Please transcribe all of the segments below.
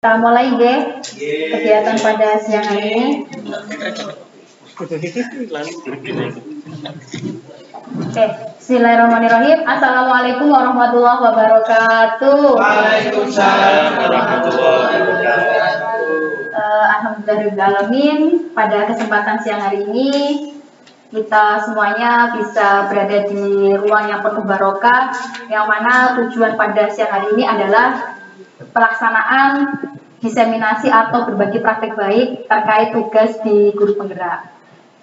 Kita mulai kegiatan pada siang hari ini. Bismillahirrahmanirrahim. Assalamualaikum warahmatullahi wabarakatuh. Waalaikumsalam warahmatullahi wabarakatuh. Alhamdulillahirrahmanirrahim. Pada kesempatan siang hari ini kita semuanya bisa berada di ruang yang penuh barokah, yang mana tujuan pada siang hari ini adalah pelaksanaan diseminasi atau berbagi praktek baik terkait tugas di guru penggerak.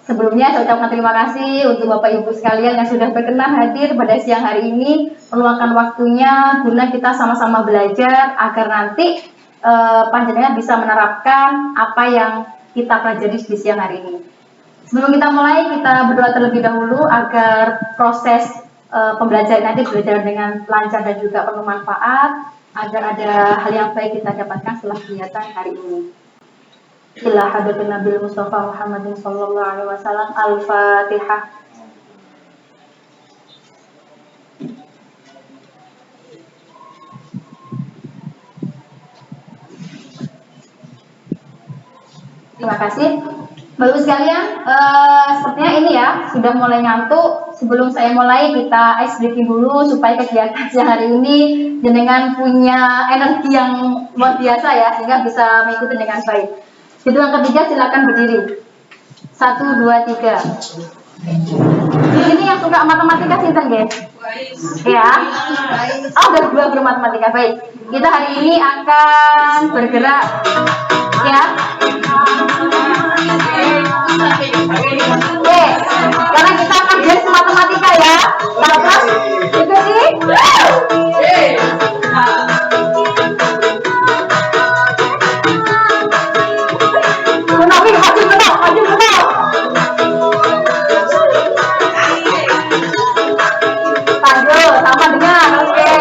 Sebelumnya saya ucapkan terima kasih untuk Bapak Ibu sekalian yang sudah berkenan hadir pada siang hari ini, meluangkan waktunya guna kita sama-sama belajar agar nanti panjenengan bisa menerapkan apa yang kita pelajari di siang hari ini. Sebelum kita mulai, kita berdoa terlebih dahulu agar proses pembelajaran nanti berjalan dengan lancar dan juga penuh manfaat, agar ada hal yang baik kita dapatkan setelah kegiatan hari ini. Ila hadratin Nabi Mustafa Muhammadin sallallahu alaihi wasallam. Al-Fatihah. Terima kasih. Bapak Ibu sekalian, sepertinya ini ya, sudah mulai ngantuk. Sebelum saya mulai, kita ice breaking dulu supaya kegiatan siang hari ini jenengan punya energi yang luar biasa ya, sehingga bisa mengikuti dengan baik. Jadi yang ketiga, silakan berdiri. 1, 2, 3. Di sini yang suka matematika sinten guys? Ya. Oh, udah dua guru matematika. Baik. Kita hari ini akan bergerak ya. Oke, karena kita akan belajar matematika ya. Terus ikuti. Tapi maju betul. Lanjut, sama dengan oke.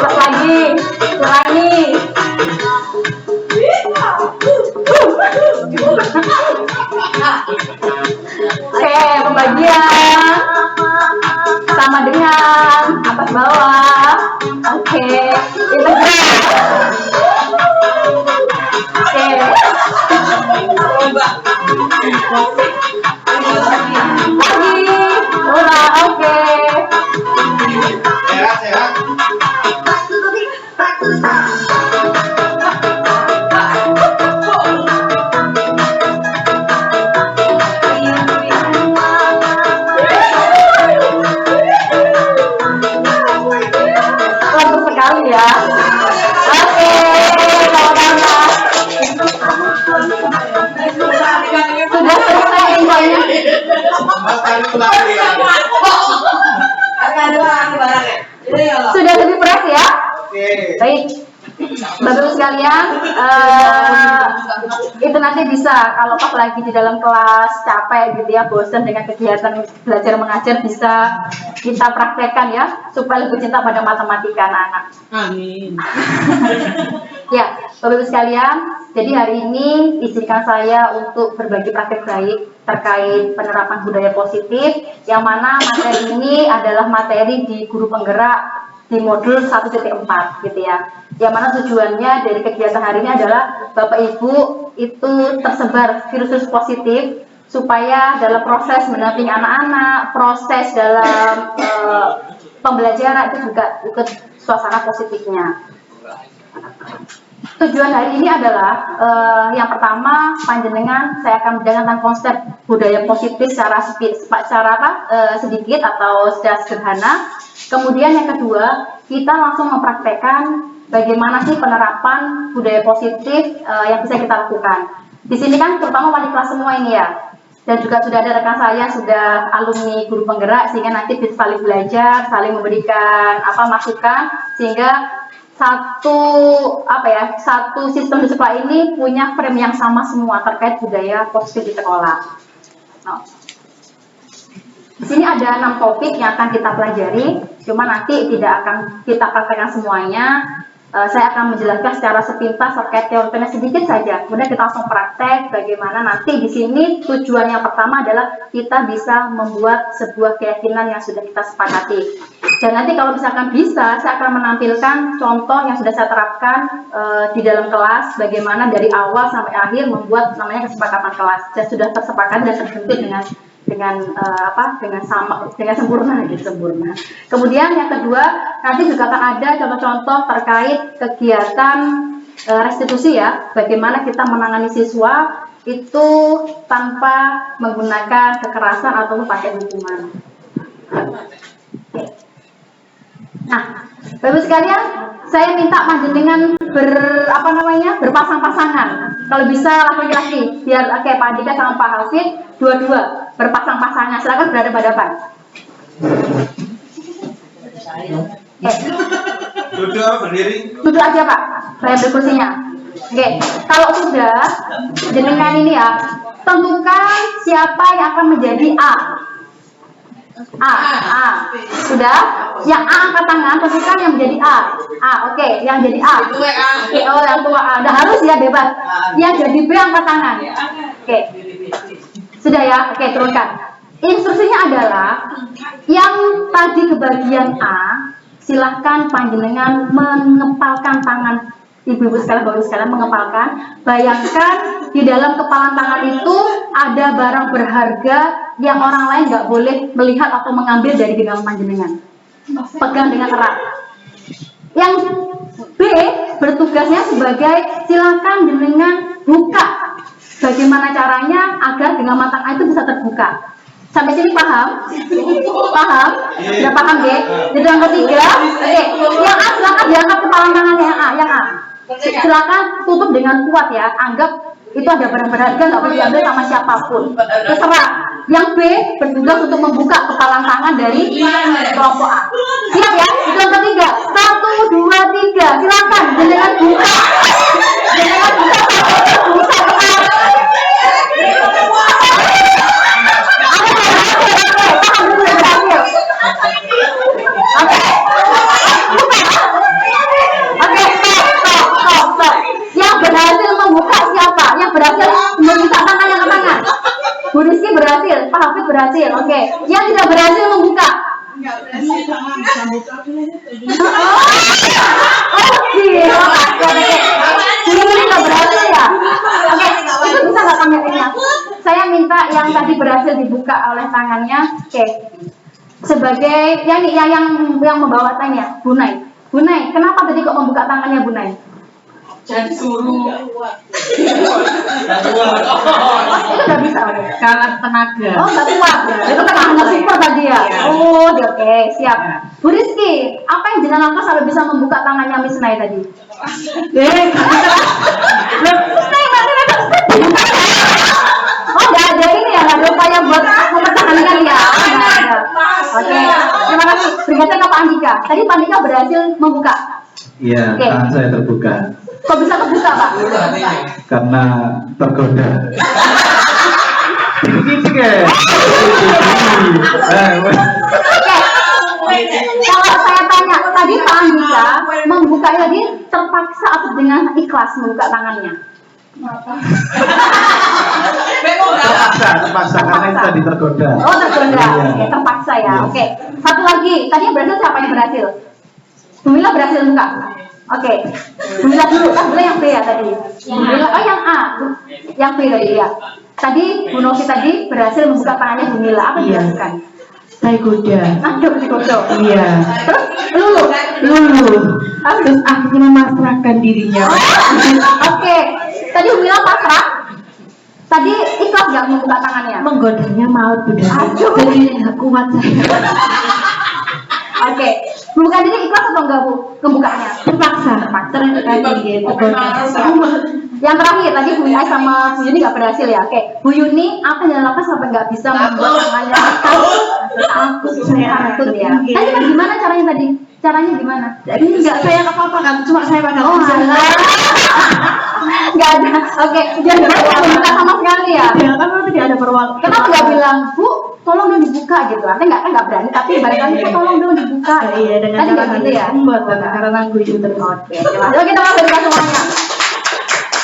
Terus lagi, ulangi. Oke, pembagian sama dengan atas bawah. Oke, integral. Oke. Lagi, ulang. Oke. Sehat. Bagus sekali ya. Oke, sama-sama. Sudah selesai infonya. Sudah lebih fresh ya? Baik. Bapak Ibu sekalian, itu nanti bisa kalau pas lagi di dalam kelas capek gitu ya, bosan dengan kegiatan belajar mengajar, bisa kita praktekkan ya, supaya lebih cinta pada matematika anak-anak. Amin. Ya, Bapak Ibu sekalian, jadi hari ini izinkan saya untuk berbagi praktek baik terkait penerapan budaya positif, yang mana materi ini adalah materi di guru penggerak di modul 1.4 gitu ya. Yang mana tujuannya dari kegiatan hari ini adalah Bapak Ibu itu tersebar virus positif, supaya dalam proses mendampingi anak-anak, proses dalam pembelajaran itu juga ikut suasana positifnya. Tujuan hari ini adalah yang pertama, panjenengan saya akan menjalankan konsep budaya positif secara sedikit atau secara sederhana. Kemudian yang kedua, kita langsung mempraktekkan bagaimana sih penerapan budaya positif yang bisa kita lakukan. Di sini kan terutama wali kelas semua ini ya, dan juga sudah ada rekan saya sudah alumni guru penggerak, sehingga nanti bisa saling belajar, saling memberikan masukan, sehingga satu sistem di sekolah ini punya frame yang sama semua terkait budaya positif di sekolah. Nah, di sini ada 6 topik yang akan kita pelajari, cuma nanti tidak akan kita praktekkan semuanya. Saya akan menjelaskan secara sepintas terkait teorinya sedikit saja. Kemudian kita langsung praktek bagaimana nanti di sini tujuan yang pertama adalah kita bisa membuat sebuah keyakinan yang sudah kita sepakati. Dan nanti kalau misalkan bisa, saya akan menampilkan contoh yang sudah saya terapkan di dalam kelas, bagaimana dari awal sampai akhir membuat namanya kesepakatan kelas. Dan sudah tersepakati dan terbentuk dengan sempurna gitu, sempurna. Kemudian yang kedua, nanti juga akan ada contoh-contoh terkait kegiatan restitusi ya, bagaimana kita menangani siswa itu tanpa menggunakan kekerasan atau pakai hukuman. Nah, Bapak sekalian, saya minta panjenengan berpasang-pasangan. Kalau bisa laki-laki, biar Pak Andika sama Pak Hafid dua-dua berpasang-pasangan. Silakan berhadapan-hadapan. Duduk apa berdiri? Duduk aja Pak, saya ambil kursinya. Oke, kalau sudah, jenengan ini ya, tentukan siapa yang akan menjadi A. Sudah? Yang A angkat tangan, tentukan yang menjadi A. Oke, yang jadi A. Oke, yang tua A. Udah harus ya, bebas. Yang jadi B angkat tangan. Oke. Sudah ya? Oke, turunkan. Instruksinya adalah yang tadi kebagian A, silahkan panjenengan mengepalkan tangan. Ibu-ibu sekalian, bapak-ibu sekalian mengepalkan. Bayangkan di dalam kepalan tangan itu ada barang berharga yang orang lain nggak boleh melihat atau mengambil dari genggaman panjenengan. Pegang dengan erat. Yang B bertugasnya sebagai silakan jenengan buka. Bagaimana caranya agar genggaman tangan itu bisa terbuka. Sampai sini paham? Paham? Sudah paham ya? Jadi yang ketiga, yang A silakan diangkat kepalan tangannya yang A. Silakan tutup dengan kuat ya. Anggap itu ada barang berharga nggak boleh diambil sama siapapun. Terserah. Yang B bertugas untuk membuka kepalan tangan dari kelompok A. Siap ya? Itu yang ketiga. 1, 2, 3. Silakan jenengan buka. Jenengan buka. Bu Rizky berhasil, Pak Hafid berhasil, oke. Yang tidak berhasil membuka. Ini nggak berhasil ya? Oke, itu bisa nggak kameranya? Saya minta yang tadi berhasil dibuka oleh tangannya, oke. Sebagai yang membawa tanya, Bunai. Bunai, kenapa tadi kok membuka tangannya Bunai? Jadi suruh Itu udah bisa udah. kalah tenaga. Oh, nggak kuat. Itu kan hanya super tadi ya. Oh, oke, siap. Bu Rizky, apa yang jenengan lakukan sampai bisa membuka tangannya Miss Nai tadi? Oh, nggak ada ini ya, nggak ada upaya buat mempertahankan ya. Oke, terima kasih. Berikutnya Pak Andika. Tadi Pak Andika berhasil membuka. Iya, tangan saya terbuka. Kok bisa terbuka Pak? Karena tergoda. Gitu kan? Kalau saya tanya, tadi Pak Andika membuka tadi terpaksa atau dengan ikhlas membuka tangannya? Terpaksa karena itu tadi tergoda. Oh, tergoda. Oke, terpaksa ya. Oke. Satu lagi, tadi yang berhasil siapa yang berhasil? Bumila berhasil buka. Oke. Bumila dulu, kan Bumila yang B ya tadi. Bumila, yang A. Yang B tadi ya. Tadi Bu Novi tadi berhasil membuka tangannya Bumila. Apa yang dilakukan? Saya goda. Aduh, digodok. Iya. Terus lulu. Terus akhirnya memasrahkan dirinya. Oke. Tadi Bumila pasrah. Tadi ikhlas nggak membuka tangannya? Menggodanya maut sudah. Aduh. Jadi nggak kuat saya. Oke. Bukan ini ikhlas atau enggak Bu? Pembukanya? Terpaksa. Yang terakhir tadi Bu Yuni sama Bu Yuni nggak berhasil ya. Oke. Bu Yuni apa yang dilakukan sampai nggak bisa membuat tangannya? Takut ya. Tadi kan gimana caranya tadi? Caranya gimana? Jadi nggak saya apa-apa kan, cuma saya pakai. Oh, alah. Nggak ada. Oke, jadi nggak buka sama sekali ya. Ya, kan tidak ada perwakilan. Kenapa nggak bilang, Bu, tolong dong dibuka gitu? Artinya nggak berani, tapi barangkali Bu, tolong dong dibuka. Iya, dengan Tadi cara nggak gitu ya? membuat karena aku itu terus. Oke, yuk kita mau berikan semuanya.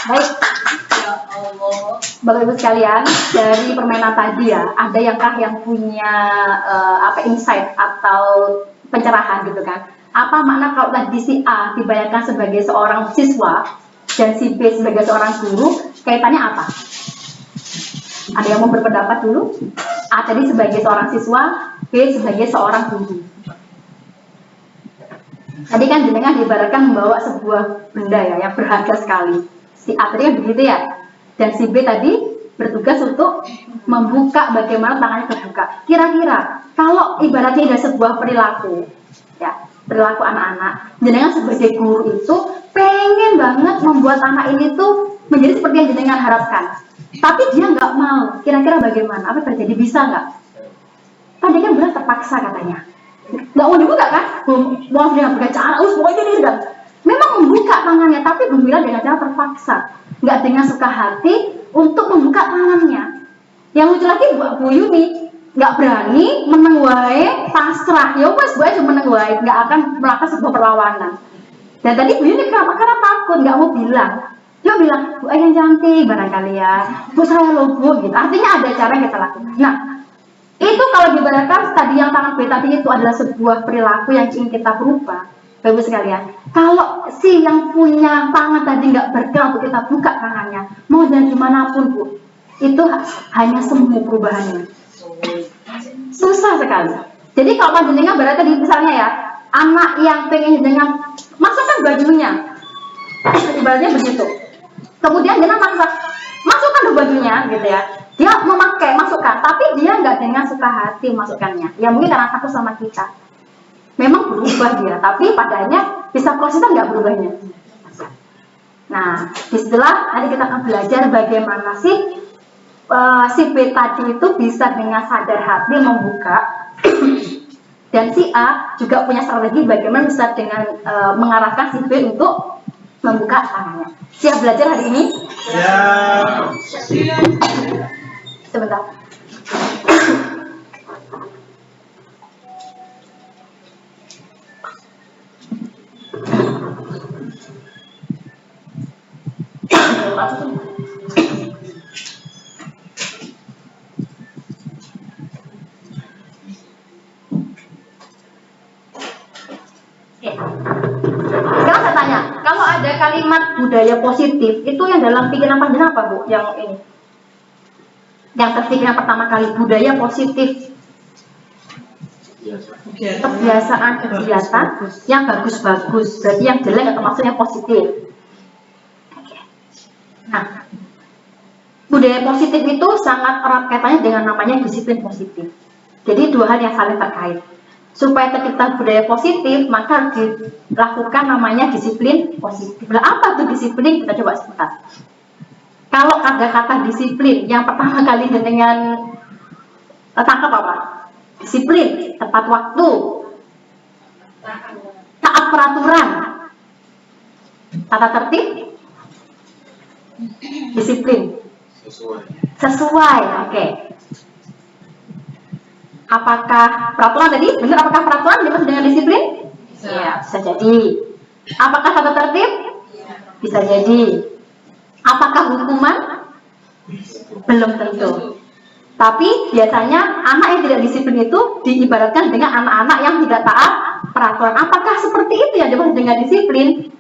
Baik, Bapak Ibu sekalian, dari permainan tadi ya, ada yang punya insight atau pencerahan gitu kan? Apa makna kalau tadi si A dibayangkan sebagai seorang siswa dan si B sebagai seorang guru, kaitannya apa? Ada yang mau berpendapat dulu? A tadi sebagai seorang siswa, B sebagai seorang guru. Tadi kan jenengan diibaratkan membawa sebuah benda ya yang berharga sekali. Si A tadi kan begitu ya. Dan si B tadi bertugas untuk membuka bagaimana tangannya terbuka. Kira-kira kalau ibaratnya ada sebuah perilaku, ya perilaku anak-anak, jenengan sebagai guru itu pengen banget membuat anak ini tuh menjadi seperti yang jenengan harapkan. Tapi dia nggak mau. Kira-kira bagaimana? Apa terjadi? Bisa nggak? Tadi kan benar terpaksa katanya. Nggak mau dibuka kan? Mau dengan berbagai cara, pokoknya dia sudah memang membuka tangannya, tapi gembira dengan cara terpaksa. Nggak dengan suka hati untuk membuka tangannya. Yang lucu lagi Bu Yuni nggak berani meneng wae, pasrah. Ya wes gue cuma meneng wae, nggak akan melakukan sebuah perlawanan. Dan tadi Bu Yuni kenapa? Karena takut, nggak mau bilang. Dia bilang, Bu yang cantik barangkali ya, Bu saya loh Bu, gitu. Artinya ada cara yang kita lakukan. Nah, itu kalau diibaratkan tadi yang tangan B tadi itu adalah sebuah perilaku yang ingin kita berubah. Bapak sekalian, kalau si yang punya tangan tadi nggak bergerak untuk kita buka tangannya, mau dari dimanapun Bu, itu hanya semu perubahannya. Susah sekali. Jadi kalau panjenengan berarti tadi misalnya ya, anak yang pengen jenengan masukkan bajunya, ibaratnya begitu. Kemudian dia masukkan bajunya, gitu ya. Dia memakai, masukkan, tapi dia nggak dengan suka hati masukkannya. Ya mungkin karena takut sama kita. Memang berubah dia, tapi padanya bisa prosesnya nggak berubahnya. Nah, disitulah nanti kita akan belajar bagaimana sih si B tadi itu bisa dengan sadar hati membuka dan si A juga punya strategi bagaimana bisa dengan mengarahkan si B untuk membuka tangannya. Siap belajar hari ini? Ya. Sebentar. Sekarang saya tanya, kalau ada kalimat budaya positif, itu yang dalam pikiran panjenengan apa Bu? Yang ini, yang terpikirkan pertama kali budaya positif, kebiasaan kegiatan yang bagus-bagus, berarti yang jelek atau maksudnya positif. Nah, budaya positif itu sangat erat kaitannya dengan namanya disiplin positif. Jadi dua hal yang saling terkait. Supaya tercipta budaya positif, maka dilakukan namanya disiplin positif. Nah, apa itu disiplin? Kita coba sebentar. Kalau ada kata disiplin, yang pertama kali dengan tangkap apa? Disiplin, tepat waktu, taat peraturan, tata tertib, disiplin. Sesuai, oke. Apakah peraturan tadi? Benar, apakah peraturan dimaksud dengan disiplin? Ya, bisa jadi. Apakah tata tertib? Bisa jadi. Apakah hukuman? Belum tentu. Tapi biasanya anak yang tidak disiplin itu diibaratkan dengan anak-anak yang tidak taat peraturan. Apakah seperti itu yang dimaksud dengan disiplin?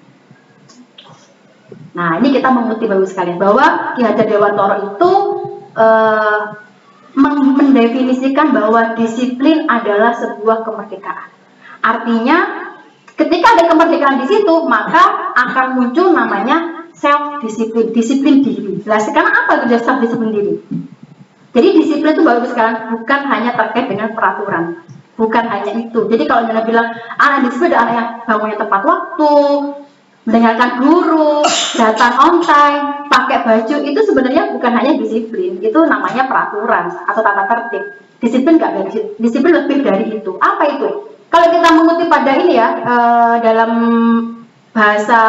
Nah, ini kita mengutip Bapak sekalian bahwa Ki Hajar Dewantoro itu mendefinisikan bahwa disiplin adalah sebuah kemerdekaan. Artinya, ketika ada kemerdekaan di situ, maka akan muncul namanya self disiplin, disiplin diri. Nah, sekarang apa itu self disiplin diri? Jadi disiplin itu Bapak sekalian bukan hanya terkait dengan peraturan, bukan hanya itu. Jadi kalau Anda bilang anak disiplin adalah anak yang bangunnya tepat waktu, mendengarkan guru, datang on time, pakai baju, itu sebenarnya bukan hanya disiplin, itu namanya peraturan atau tata tertib. Disiplin nggak dari disiplin lebih dari itu. Apa itu? Kalau kita mengutip pada ini ya dalam bahasa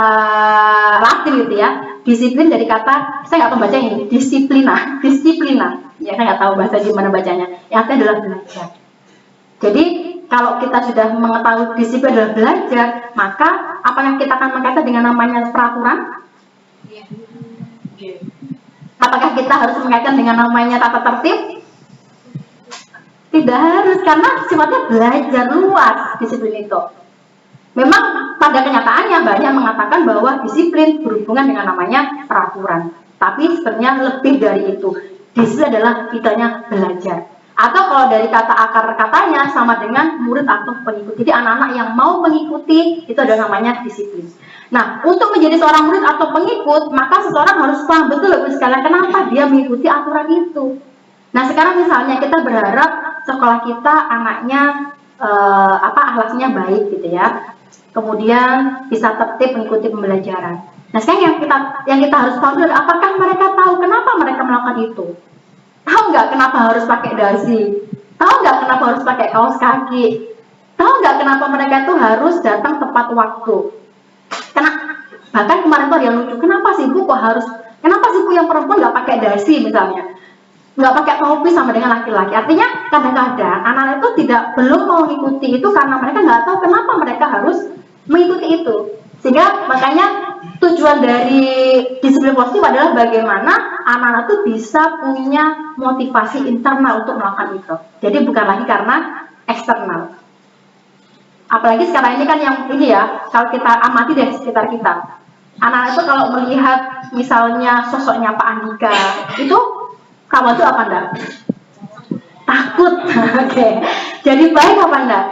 Latin gitu ya, Disiplin dari kata, saya nggak tahu baca ini, disiplina. Ya, saya nggak tahu bahasa gimana bacanya. Yang artinya adalah belajar. Jadi kalau kita sudah mengetahui disiplin adalah belajar, maka apakah kita akan mengkaitkan dengan namanya peraturan? Apakah kita harus mengaitkan dengan namanya tata tertib? Tidak harus, karena sifatnya belajar luas disiplin itu. Memang pada kenyataannya banyak mengatakan bahwa disiplin berhubungan dengan namanya peraturan. Tapi sebenarnya lebih dari itu. Disiplin adalah kitanya belajar. Atau kalau dari kata akar katanya sama dengan murid atau pengikut. Jadi anak-anak yang mau mengikuti itu adalah namanya disiplin. Nah, untuk menjadi seorang murid atau pengikut, maka seseorang harus paham betul Bapak sekalian kenapa dia mengikuti aturan itu. Nah, sekarang misalnya kita berharap sekolah kita anaknya akhlaknya baik gitu ya. Kemudian bisa tertib mengikuti pembelajaran. Nah, sekarang yang kita harus tahu adalah apakah mereka tahu kenapa mereka melakukan itu? Tahu nggak kenapa harus pakai dasi? Tahu nggak kenapa harus pakai kaos kaki? Tahu nggak kenapa mereka tuh harus datang tepat waktu? Bahkan kemarin tuh ada yang lucu, kenapa sih Bu yang perempuan nggak pakai dasi misalnya? Nggak pakai topi sama dengan laki-laki. Artinya kadang-kadang anak itu belum mau mengikuti itu karena mereka nggak tahu kenapa mereka harus mengikuti itu. Sehingga makanya tujuan dari disiplin positif adalah bagaimana anak-anak itu bisa punya motivasi internal untuk melakukan itu. Jadi bukan lagi karena eksternal. Apalagi sekarang ini kan yang ini ya, kalau kita amati dari sekitar kita, anak-anak itu kalau melihat misalnya sosoknya Pak Andika, itu kamu tuh apa enggak? Takut. Oke. Jadi baik apa enggak?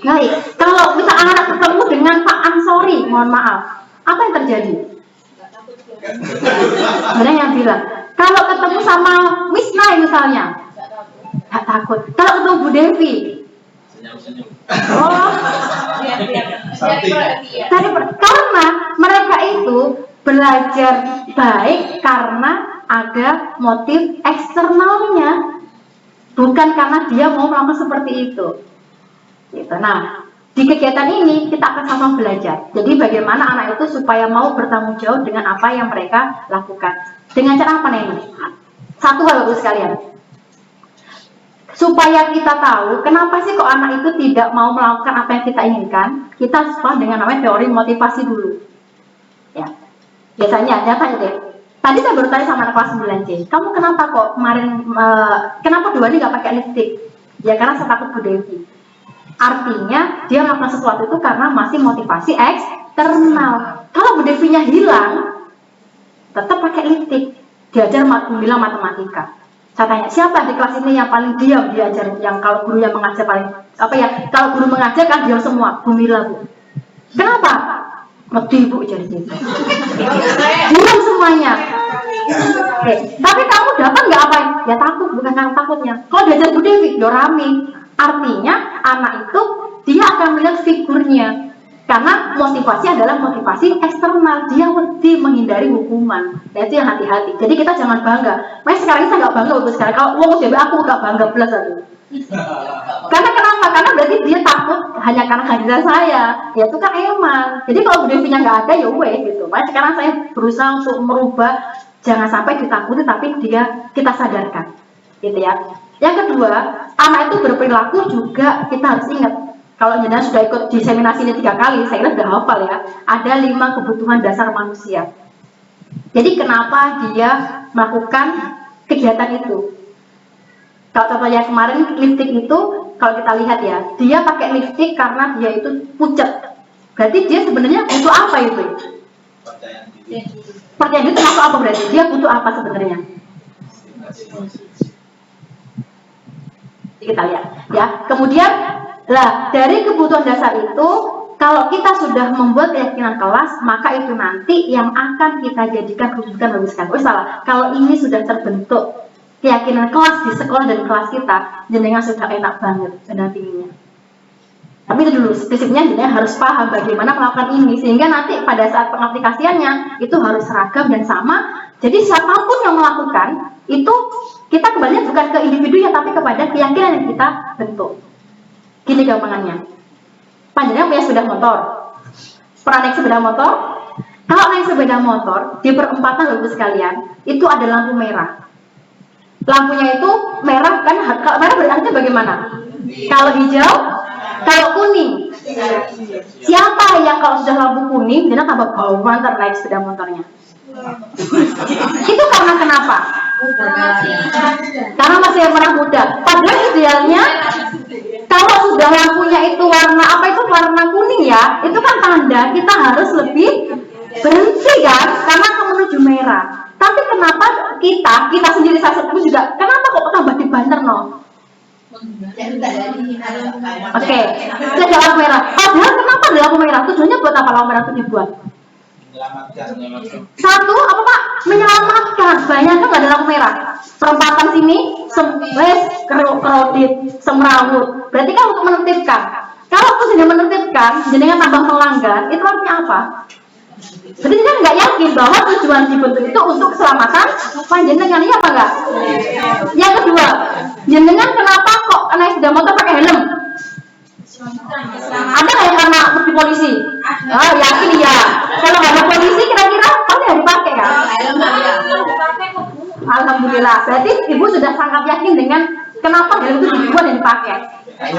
Baik. Kalau misal anak-anak ketemu dengan Pak Ansori, mohon maaf, apa yang terjadi? Sebenarnya yang bilang, kalau ketemu sama Miss Nai misalnya, nggak takut. Kalau ketemu Bu Devi, oh, karena mereka itu belajar baik karena ada motif eksternalnya, bukan karena dia mau melakukan seperti itu. Gitu. Nah, di kegiatan ini kita akan sama belajar. Jadi bagaimana anak itu supaya mau bertanggung jawab dengan apa yang mereka lakukan. Dengan cara apa nih? Satu hal Bapak sekalian. Supaya kita tahu kenapa sih kok anak itu tidak mau melakukan apa yang kita inginkan, kita harus paham dengan namanya teori motivasi dulu. Ya. Biasanya, tanya deh. Tadi saya baru tanya sama anak kelas 9C, kamu kenapa kok kemarin, kenapa dua ini nggak pakai lipstick? Ya karena saya takut Bu Devi. Artinya dia melakukan sesuatu itu karena masih motivasi eksternal. Kalau Bu Devinya hilang, tetap pakai lipstick. Diajar bilang matematika. Saya tanya, siapa di kelas ini yang paling diam diajar? Yang kalau guru yang mengajar paling kalau guru mengajar kan diam semua. Bu Mila, Bu. Kenapa? Mati Bu jadi gitu. Diam semuanya. Oke. Tapi kamu dapat nggak apa? Ya takut, bukan karena takutnya. Kalau diajar Bu Devi, ya rame. Artinya anak itu dia akan melihat figurnya. Karena motivasi adalah motivasi eksternal. Dia wedi menghindari hukuman. Nah, itu yang hati-hati. Jadi kita jangan bangga. Makanya sekarang ini saya nggak bangga Bapak sekali. Kalau uang udah aku nggak bangga belas aku. Karena kenapa? Karena berarti dia takut hanya karena kehadiran saya. Ya itu kan emang. Jadi kalau Bu Devinya nggak ada ya wes gitu. Makanya sekarang saya berusaha untuk merubah. Jangan sampai ditakuti tapi kita sadarkan. Gitu ya. Yang kedua, anak itu berperilaku juga kita harus ingat. Kalau jenengan sudah ikut diseminasi ini 3 kali, saya kira sudah hafal ya. Ada 5 kebutuhan dasar manusia. Jadi kenapa dia melakukan kegiatan itu? Kalau contohnya kemarin lipstick itu, kalau kita lihat ya, dia pakai lipstick karena dia itu pucat. Berarti dia sebenarnya butuh apa itu? Percaya diri termasuk apa berarti? Dia butuh apa sebenarnya? Kita lihat ya. Kemudian dari kebutuhan dasar itu, kalau kita sudah membuat keyakinan kelas, maka itu nanti yang akan kita jadikan rujukan logis. Oh salah, kalau ini sudah terbentuk keyakinan kelas di sekolah dan kelas kita, jenengan sudah enak banget mendampinginya. Tapi itu dulu, prinsipnya jenengan harus paham bagaimana melakukan ini, sehingga nanti pada saat pengaplikasiannya itu harus seragam dan sama. Jadi siapapun yang melakukan itu, kita kembali bukan ke individunya, tapi kepada keyakinan yang kita bentuk. Gini gampangannya, panjenengan punya sepeda motor, pernah naik sepeda motor? Kalau naik sepeda motor di perempatan Bapak sekalian, itu ada lampu merah. Lampunya itu merah kan? Kalau merah berarti bagaimana? Kalau hijau, kalau kuning. Siapa yang kalau sudah lampu kuning, dia tambah bau banget naik sepeda motornya? Itu karena kenapa? Karena masih merah muda. Padahal idealnya kalau sudah lampunya itu warna apa itu warna kuning ya, itu kan tanda kita harus lebih berhenti kan, karena akan menuju merah. Tapi kenapa kita sendiri saya juga, kenapa kok tambah dibanter no? Oke, itu ada lampu merah. Padahal kenapa ada lampu merah? Tujuannya buat apa lampu merah itu dibuat? Satu, apa Pak? Menyelamatkan. Banyak kan ada lampu merah. Perempatan sini, crowded, semrawut. Berarti kan untuk menertibkan. Kalau itu sudah menertibkan, jenengan tambah melanggar, itu artinya apa? Berarti kan nggak yakin bahwa tujuan dibentuk itu untuk keselamatan panjenengan, iya apa enggak? Yang kedua, jenengan kenapa kok naik sepeda motor pakai helm? Ada nggak yang karena di polisi? Oh, yakin ya. Kalau nggak ada polisi, kira-kira pasti harus dipakai kan? Alhamdulillah. Berarti ibu sudah sangat yakin dengan kenapa helm itu dibuat dan dipakai. Saya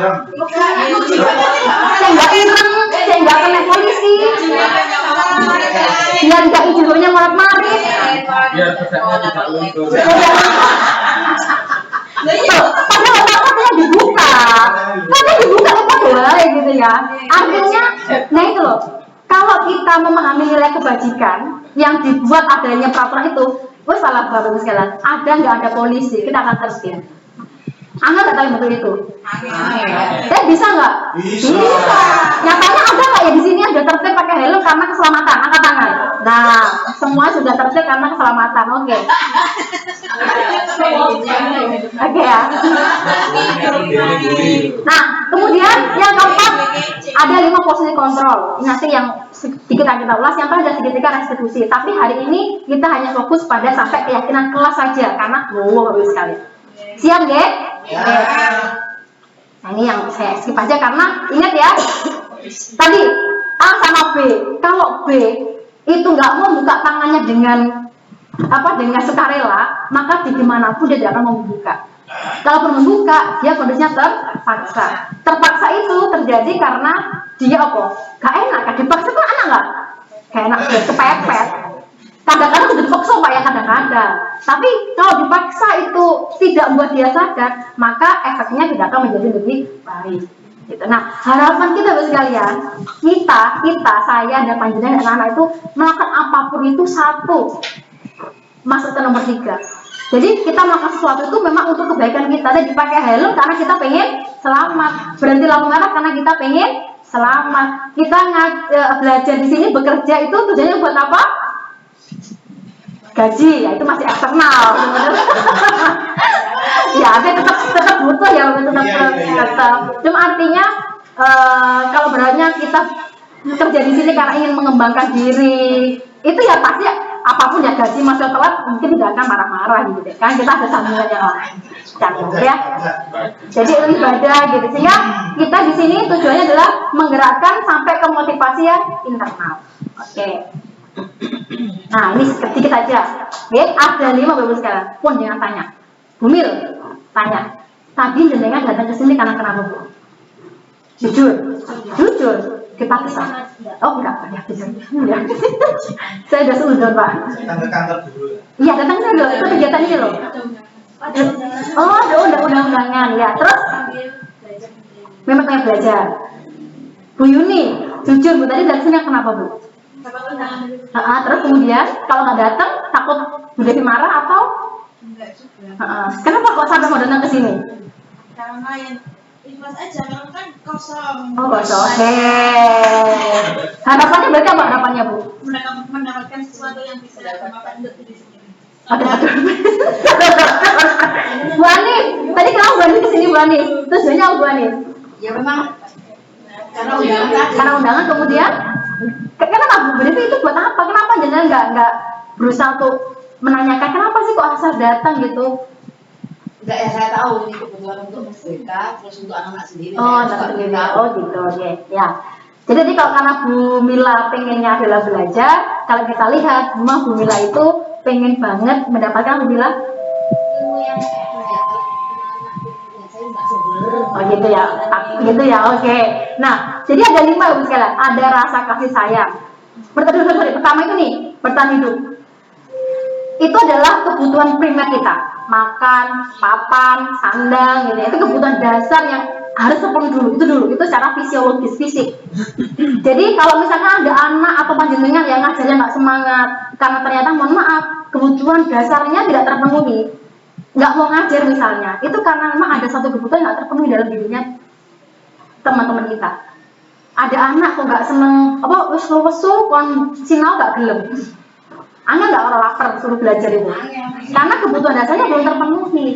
nggak ireng, saya nggak kena polisi. Biar nggak hidupnya marit-marit. Biar pesannya tidak luntur. Padahal katanya dibuka, apa boleh gitu ya. Artinya, nah itu loh. Kalau kita memahami nilai kebajikan yang dibuat adanya peraturan itu, gue salah baru sekalian. Ada nggak ada polisi, kita akan tertib. Anda nggak tahu betul itu? Bisa nggak? Bisa. Nyatanya ada nggak ya di sini ada tertib pakai helm karena keselamatan? Angkat tangan. Nah, semua sudah tertib karena keselamatan. Oke. Oke ya. Nah, kemudian yang keempat ada 5 posisi kontrol. Nanti yang sedikit kita ulas, yang terakhir segitiga restitusi. Tapi hari ini kita hanya fokus pada sampai keyakinan kelas saja karena bagus sekali. Siap, Ge? Ya. Nah, ini yang saya skip aja karena ingat ya, tadi A sama B. Kalau B itu nggak mau buka tangannya dengan sukarela, maka di dimanapun dia tidak akan membuka. Kalaupun membuka, dia kondisinya terpaksa. Terpaksa itu terjadi karena dia gak enak. Dipaksa tuh enak nggak? Gak enak, dia kepepet. Kadang-kadang sudah dipaksa Pak ya, kadang-kadang. Tapi kalau dipaksa itu tidak membuat dia sadar, maka efeknya tidak akan menjadi lebih baik. Gitu. Nah, harapan kita sekalian, kita, saya dan panjenengan dan anak-anak itu melakukan apapun itu satu, masuk ke nomor 3. Jadi kita melakukan sesuatu itu memang untuk kebaikan kita. Dan dipakai helm karena kita pengen selamat. Berhenti lampu merah karena kita pengen selamat. Kita belajar di sini bekerja itu tujuannya buat apa? Gaji, ya itu masih eksternal. Ya, tetap butuh ya, tetap. Cuma artinya kalau beratnya kita kerja di sini karena ingin mengembangkan diri, itu ya pasti apapun ya gaji masuk telat mungkin tidak akan marah-marah gitu deh. Kan kita ada sambungan yang lain, ya. Jadi ibadah gitu. Sehingga kita di sini tujuannya adalah menggerakkan sampai ke motivasi yang internal. Oke. Nah, ini sedikit aja. Oke, ada 5 Bapak sekarang. Pun jangan tanya. Bumil, tanya. Tadi jenengan datang ke sini karena kenapa, Bu? Jujur. Dipaksa. Oh, enggak, ya, jujur. Ya. Saya udah seudon, Pak. Datang ke kantor dulu. Iya, datangnya dulu. Itu kegiatan ini loh. Oh, ada undang-undangan. Ya, terus memang pengen belajar. Bu Yuni, jujur Bu, tadi dari sini kenapa, Bu? Terus kemudian kalau nggak datang takut Bu Devi marah atau? Enggak juga. Kenapa kok sampai mau datang ke sini? Karena yang ikhlas aja, kalau kan kosong. Oh, kosong. Oke. Harapannya berarti apa harapannya, Bu? Mendapatkan sesuatu yang bisa bermanfaat untuk diri sendiri. Aduh. Bu Ani, tadi kenapa Bu Ani kesini Bu Ani? Tujuannya apa Bu Ani? Ya memang karena undangan kemudian. Kenapa Bu Devi itu buat apa? Kenapa jenengan nggak berusaha untuk menanyakan kenapa sih kok asal datang gitu? Enggak ya, saya tahu ini kebutuhan untuk mereka, terus untuk anak-anak sendiri. Oh, anak sendiri. Oh gitu, oke. Ya. Jadi kalau karena Bu Mila pengennya adalah belajar, kalau kita lihat memang Bu Mila itu pengen banget mendapatkan Bu Mila. Ilmu yang saya nggak seger. Oh gitu ya, gitu ya, oke. Nah, jadi ada 5 Bu sekalian. Ada rasa kasih sayang. Pertama itu nih, bertahan hidup. Itu adalah kebutuhan primer kita. Makan, papan, sandang, gitu. Itu kebutuhan dasar yang harus terpenuhi dulu. Itu secara fisiologis, fisik. Jadi kalau misalnya ada anak atau panjenengan yang ngajarnya nggak semangat, karena ternyata mohon maaf, kebutuhan dasarnya tidak terpenuhi, nggak mau ngajar misalnya, itu karena memang ada satu kebutuhan nggak terpenuhi dalam dirinya teman-teman kita. Ada anak kok nggak seneng, apa wesu kon sinau nggak gelem, anak nggak orang lapar suruh belajar itu, karena kebutuhan dasarnya belum terpenuhi.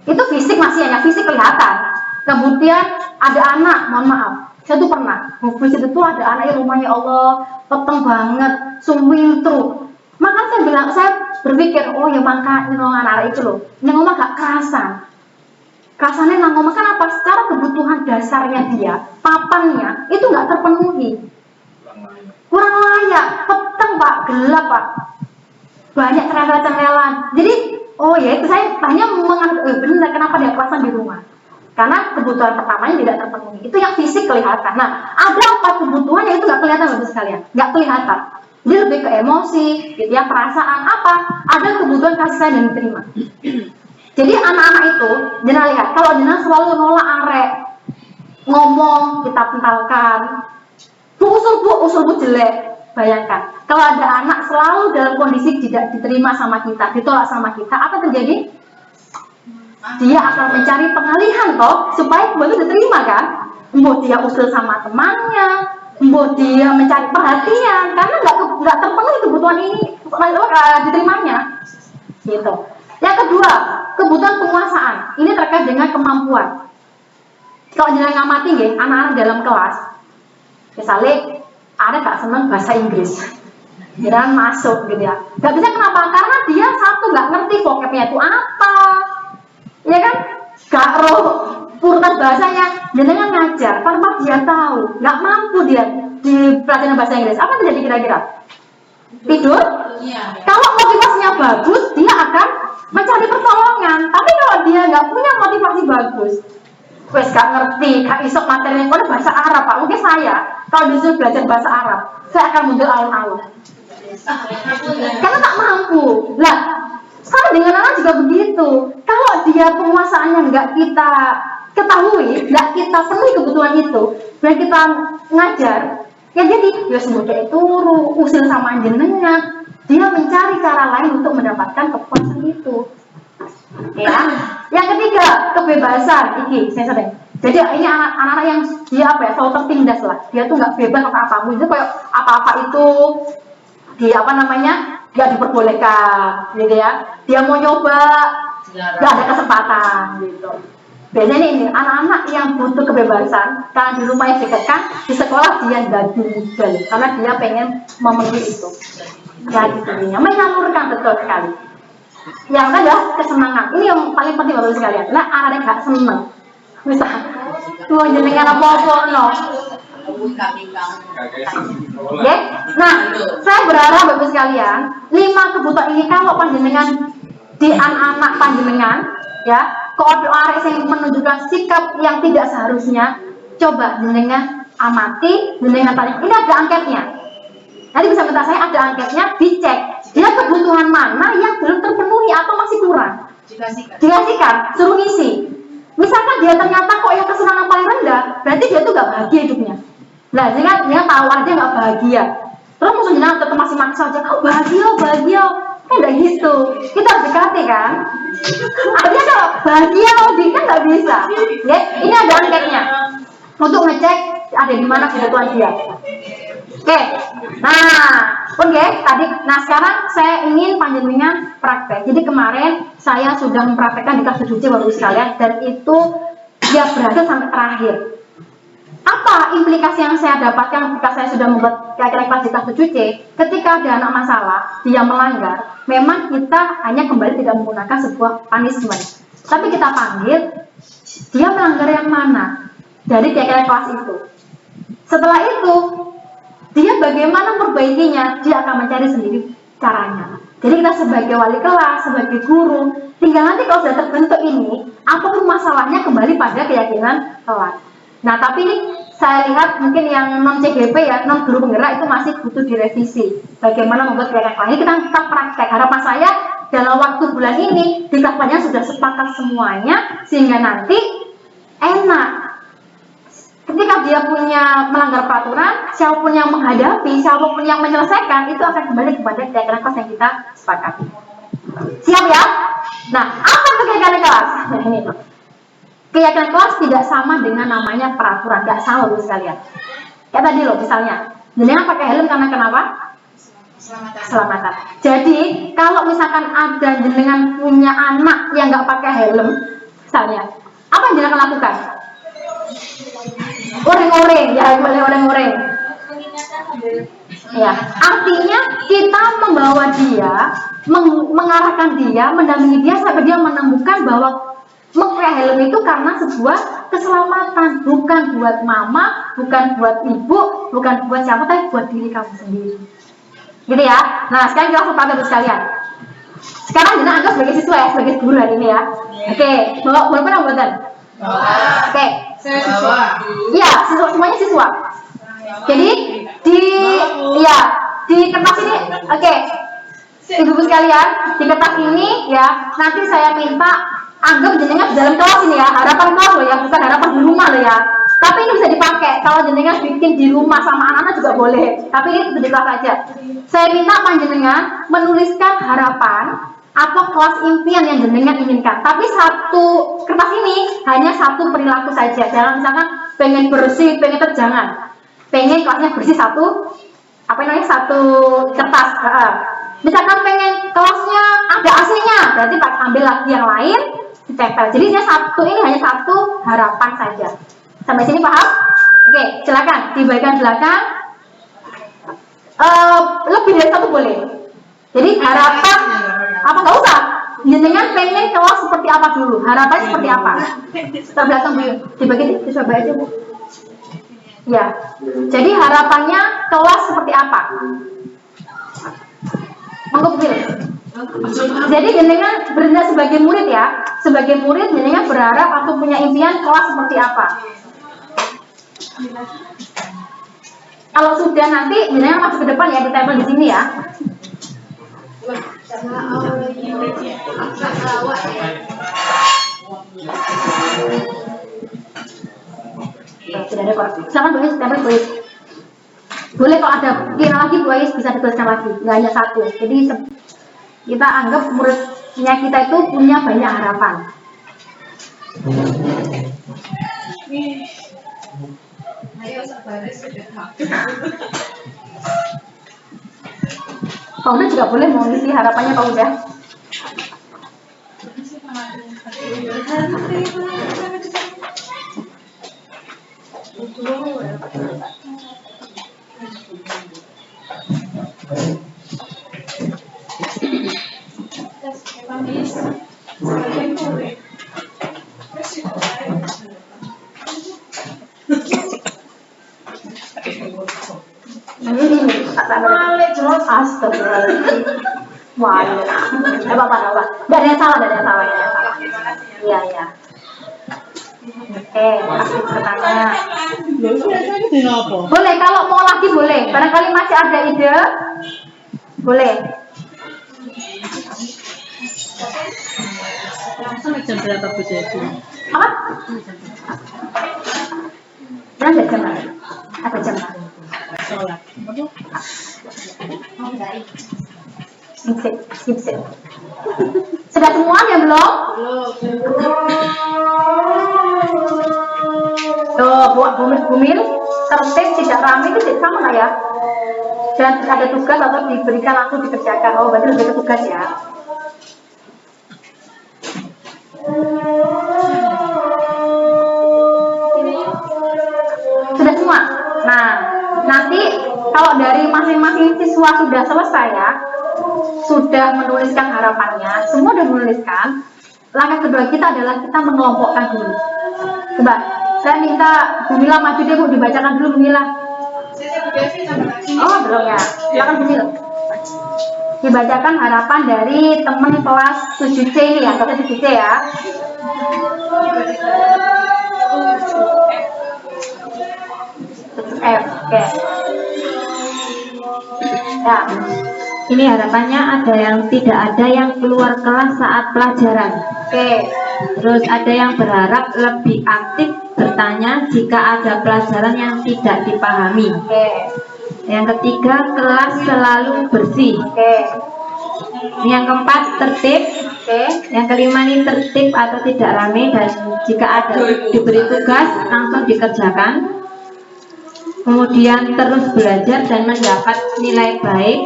Itu fisik masih hanya fisik kelihatan. Kemudian ada anak, mohon maaf, saya tuh pernah, itu tuh ada anak yang rumahnya Allah peteng banget, sumwil truk. Maka saya bilang, saya berpikir, oh ya maka anak itu loh, yang ngomong gak kerasan. Kerasannya nang ngomong kenapa? Secara kebutuhan dasarnya dia, papannya itu nggak terpenuhi. Kurang layak, peteng Pak, gelap Pak, banyak cendelan. Jadi, oh ya itu saya hanya menganggap benar kenapa dia kerasan di rumah. Karena kebutuhan pertamanya tidak terpenuhi. Itu yang fisik kelihatan. Nah, ada 4 kebutuhan yang itu nggak kelihatan Bapak sekalian, nggak kelihatan. Dia lebih ke emosi, gitu ya, perasaan apa? Ada kebutuhan kasih sayang dan diterima. Jadi anak-anak itu, jangan lihat, kalau jangan selalu nolak arek, ngomong kita pentalkan, usul bu jelek. Bayangkan, kalau ada anak selalu dalam kondisi tidak diterima sama kita, ditolak sama kita, apa terjadi? Dia akan mencari pengalihan toh, supaya kembali diterima kan? Mau dia usul sama temannya, mau dia mencari perhatian, karena nggak terpenuhi kebutuhan ini diterimanya, gitu. Yang kedua, kebutuhan penguasaan. Ini terkait dengan kemampuan. Kalau jangan ngamati ya, anak-anak dalam kelas, misalnya ada gak seneng bahasa Inggris, jangan masuk gitu ya. Gak bisa kenapa? Karena dia satu nggak ngerti vocabnya itu apa, ya kan? Gak roh urutan bahasanya, jangan ngajar tanpa dia tahu, nggak mampu dia di pelajaran bahasa Inggris. Apa terjadi kira-kira? Tidur? Iya. Kalau motivasinya bagus, dia akan mencari pertolongan. Tapi kalau dia nggak punya motivasi bagus, wes gak ngerti, gak isok materinya, kalau bahasa Arab Pak, mungkin saya kalau disuruh belajar bahasa Arab, saya akan mundur alun-alun. Karena tak mampu. Lah, sama dengan anak juga begitu. Kalau dia penguasaannya nggak kita ketahui, nggak kita penuhi kebutuhan itu, dan kita ngajar, ya jadi ya semudah itu usil sama jenengan, dia mencari cara lain untuk mendapatkan kepuasan itu. Ya, yang ketiga kebebasan. Saya sering. Jadi ini anak-anak yang dia apa ya, selalu tertindas lah. Dia tuh nggak bebas apa-apa. Itu kayak apa-apa itu dia apa namanya, nggak diperbolehkan, gitu ya. Dia mau nyoba, nggak ada kesempatan, gitu. Biasanya ini anak-anak yang butuh kebebasan, karena di rumahnya dikekang, di sekolah dia nggak dudel, karena dia pengen memenuhi itu. Ya gitu, menyalurkan betul sekali. Yang adalah kesenangan. Ini yang paling penting Bapak sekalian. Lah anak gak seneng. Misal, tuang jenengan apa-apa no. Oke. Nah, saya berharap Bapak sekalian, 5 kebutuhan ini kalau panjenengan di anak-anak panjenengan, ya, kode arek yang menunjukkan sikap yang tidak seharusnya, coba jenengan amati, jenengan tanya. Ini ada angketnya. Nanti bisa minta saya ada angketnya, dicek dia kebutuhan mana yang belum terpenuhi atau masih kurang. Dikasihkan, suruh ngisi. Misalkan dia ternyata kok yang kesenangan paling rendah, berarti dia tuh gak bahagia hidupnya. Nah, dia tahu dia gak bahagia. Terus maksudnya tetap masih maksa aja, oh bahagia. Kan gak gitu. Kita harus dekati kan. Artinya kalau bahagia, kan gak bisa. Ya, ini ada angketnya. Untuk ngecek ada di mana kebutuhan dia. Oke, nah, tadi, sekarang saya ingin panjenengan praktek. Jadi kemarin saya sudah mempraktekkan di kelas 7C Bapak sekalian, dan itu dia berhasil sampai terakhir. Apa implikasi yang saya dapatkan ketika saya sudah membuat kelas di kelas 7C? Ketika ada anak masalah, dia melanggar, memang kita hanya kembali tidak menggunakan sebuah punishment, tapi kita panggil dia melanggar yang mana dari kelas itu. Setelah itu, dia bagaimana perbaikinya, dia akan mencari sendiri caranya. Jadi kita sebagai wali kelas, sebagai guru, tinggal nanti kalau sudah terbentuk ini, apapun masalahnya kembali pada keyakinan kelas. Nah, tapi ini saya lihat mungkin yang non CGP ya, non guru penggerak itu masih butuh direvisi. Bagaimana membuat keyakinan kelas ini kita praktek. Harapan saya dalam waktu bulan ini di kelasnya sudah sepakat semuanya sehingga nanti enak. Ketika dia punya melanggar peraturan, siapapun yang menghadapi, siapapun yang menyelesaikan, itu akan kembali kepada keyakinan kelas yang kita sepakati. Siap ya? Nah, apa itu keyakinan kelas? Nah, ini. Keyakinan kelas tidak sama dengan namanya peraturan, nggak sama loh sekalian. Kayak tadi loh, misalnya, jenengan pakai helm karena kenapa? Keselamatan. Jadi, kalau misalkan ada jenengan punya anak yang nggak pakai helm, misalnya, apa yang jenengan lakukan? Oreng-oreng, ya boleh oreng-oreng. Ya, artinya kita membawa dia, mengarahkan dia, mendampingi dia sampai dia menemukan bahwa memakai helm itu karena sebuah keselamatan, bukan buat mama, bukan buat ibu, bukan buat siapa, tapi buat diri kamu sendiri. Gitu ya. Nah, sekarang kita langsung pada sekalian. Sekarang kita anggap sebagai siswa ya, sebagai guru hari ini ya. Oke, bawa pernah buatan? Oke. Iya, siswa, semuanya siswa. Jadi di kertas ini, oke. Ibu-ibu sekalian, di kertas ini ya, nanti saya minta anggap jenengan di dalam kelas ini ya, harapan kelas loh ya, bukan harapan di rumah loh ya. Tapi ini bisa dipakai, kalau jenengan bikin di rumah sama anak-anak juga boleh. Tapi ini bisa di kelas aja. Saya minta panjenengan menuliskan harapan atau kelas impian yang jenengan inginkan. Tapi satu kertas ini hanya satu perilaku saja. Jangan misalkan pengen bersih, pengen jangan. Pengen kelasnya bersih satu kertas. Misalkan pengen kelasnya ada AC-nya, berarti Pak ambil lagi yang lain ditempel. Jadi ini hanya satu harapan saja. Sampai sini paham? Oke, silakan di bagian belakang. Lebih dari satu boleh. Jadi harapan apa nggak usah. Jenengan pengen kelas seperti apa dulu? Harapannya seperti apa? Terbelakang dulu. Dibagi dicoba aja Bu. Ya. Jadi harapannya kelas seperti apa? Mengkupil. Jadi jenengan berenda sebagai murid ya. Sebagai murid jenengan berharap atau punya impian kelas seperti apa? Kalau sudah nanti jenengan masuk ke depan ya, ditempel di sini ya. Sudah ada kok. Silakan Bu Ais, tempel Bu Ais. Boleh kalau ada kira lagi Bu Ais bisa dituliskan lagi, nggak hanya satu. Jadi kita anggap muridnya kita itu punya banyak harapan. Ayo sabaris sudah. Pak Uda juga boleh mengisi harapannya Pak Uda. Astagfirullahaladzim. Wah, nggak apa-apa. Nggak ada yang salah. Iya. Oke, kasih pertanyaan. Boleh, kalau mau lagi boleh. Barangkali masih ada ide, boleh. Sampai jam berapa Bu Jadi? Apa? Ada jam lagi. Ada jam lagi. Sholat. Skip. Sudah semuanya belum? Tuh, buat bumil tertib, tidak ramai itu sama nggak ya? Dan ada tugas atau diberikan langsung dikerjakan. Oh, berarti lebih ke tugas ya. Sudah semua. Nah, nanti kalau dari masing-masing siswa sudah selesai ya, sudah menuliskan harapannya, semua sudah menuliskan. Langkah kedua kita adalah kita mengelompokkan dulu. Coba, saya minta Bu Mila maju deh Bu, dibacakan dulu Bu Mila. Oh, belum ya. Silakan kecil. Dibacakan harapan dari teman kelas 7C ini ya, kelas 7C ya. F, oke. Ya, ini harapannya ada yang tidak ada yang keluar kelas saat pelajaran. Oke. Terus ada yang berharap lebih aktif bertanya jika ada pelajaran yang tidak dipahami. Oke. Yang ketiga, kelas selalu bersih. Oke. Yang keempat, tertib. Oke. Yang kelima ini tertib atau tidak ramai dan jika ada diberi tugas langsung dikerjakan. Kemudian terus belajar dan mendapat nilai baik.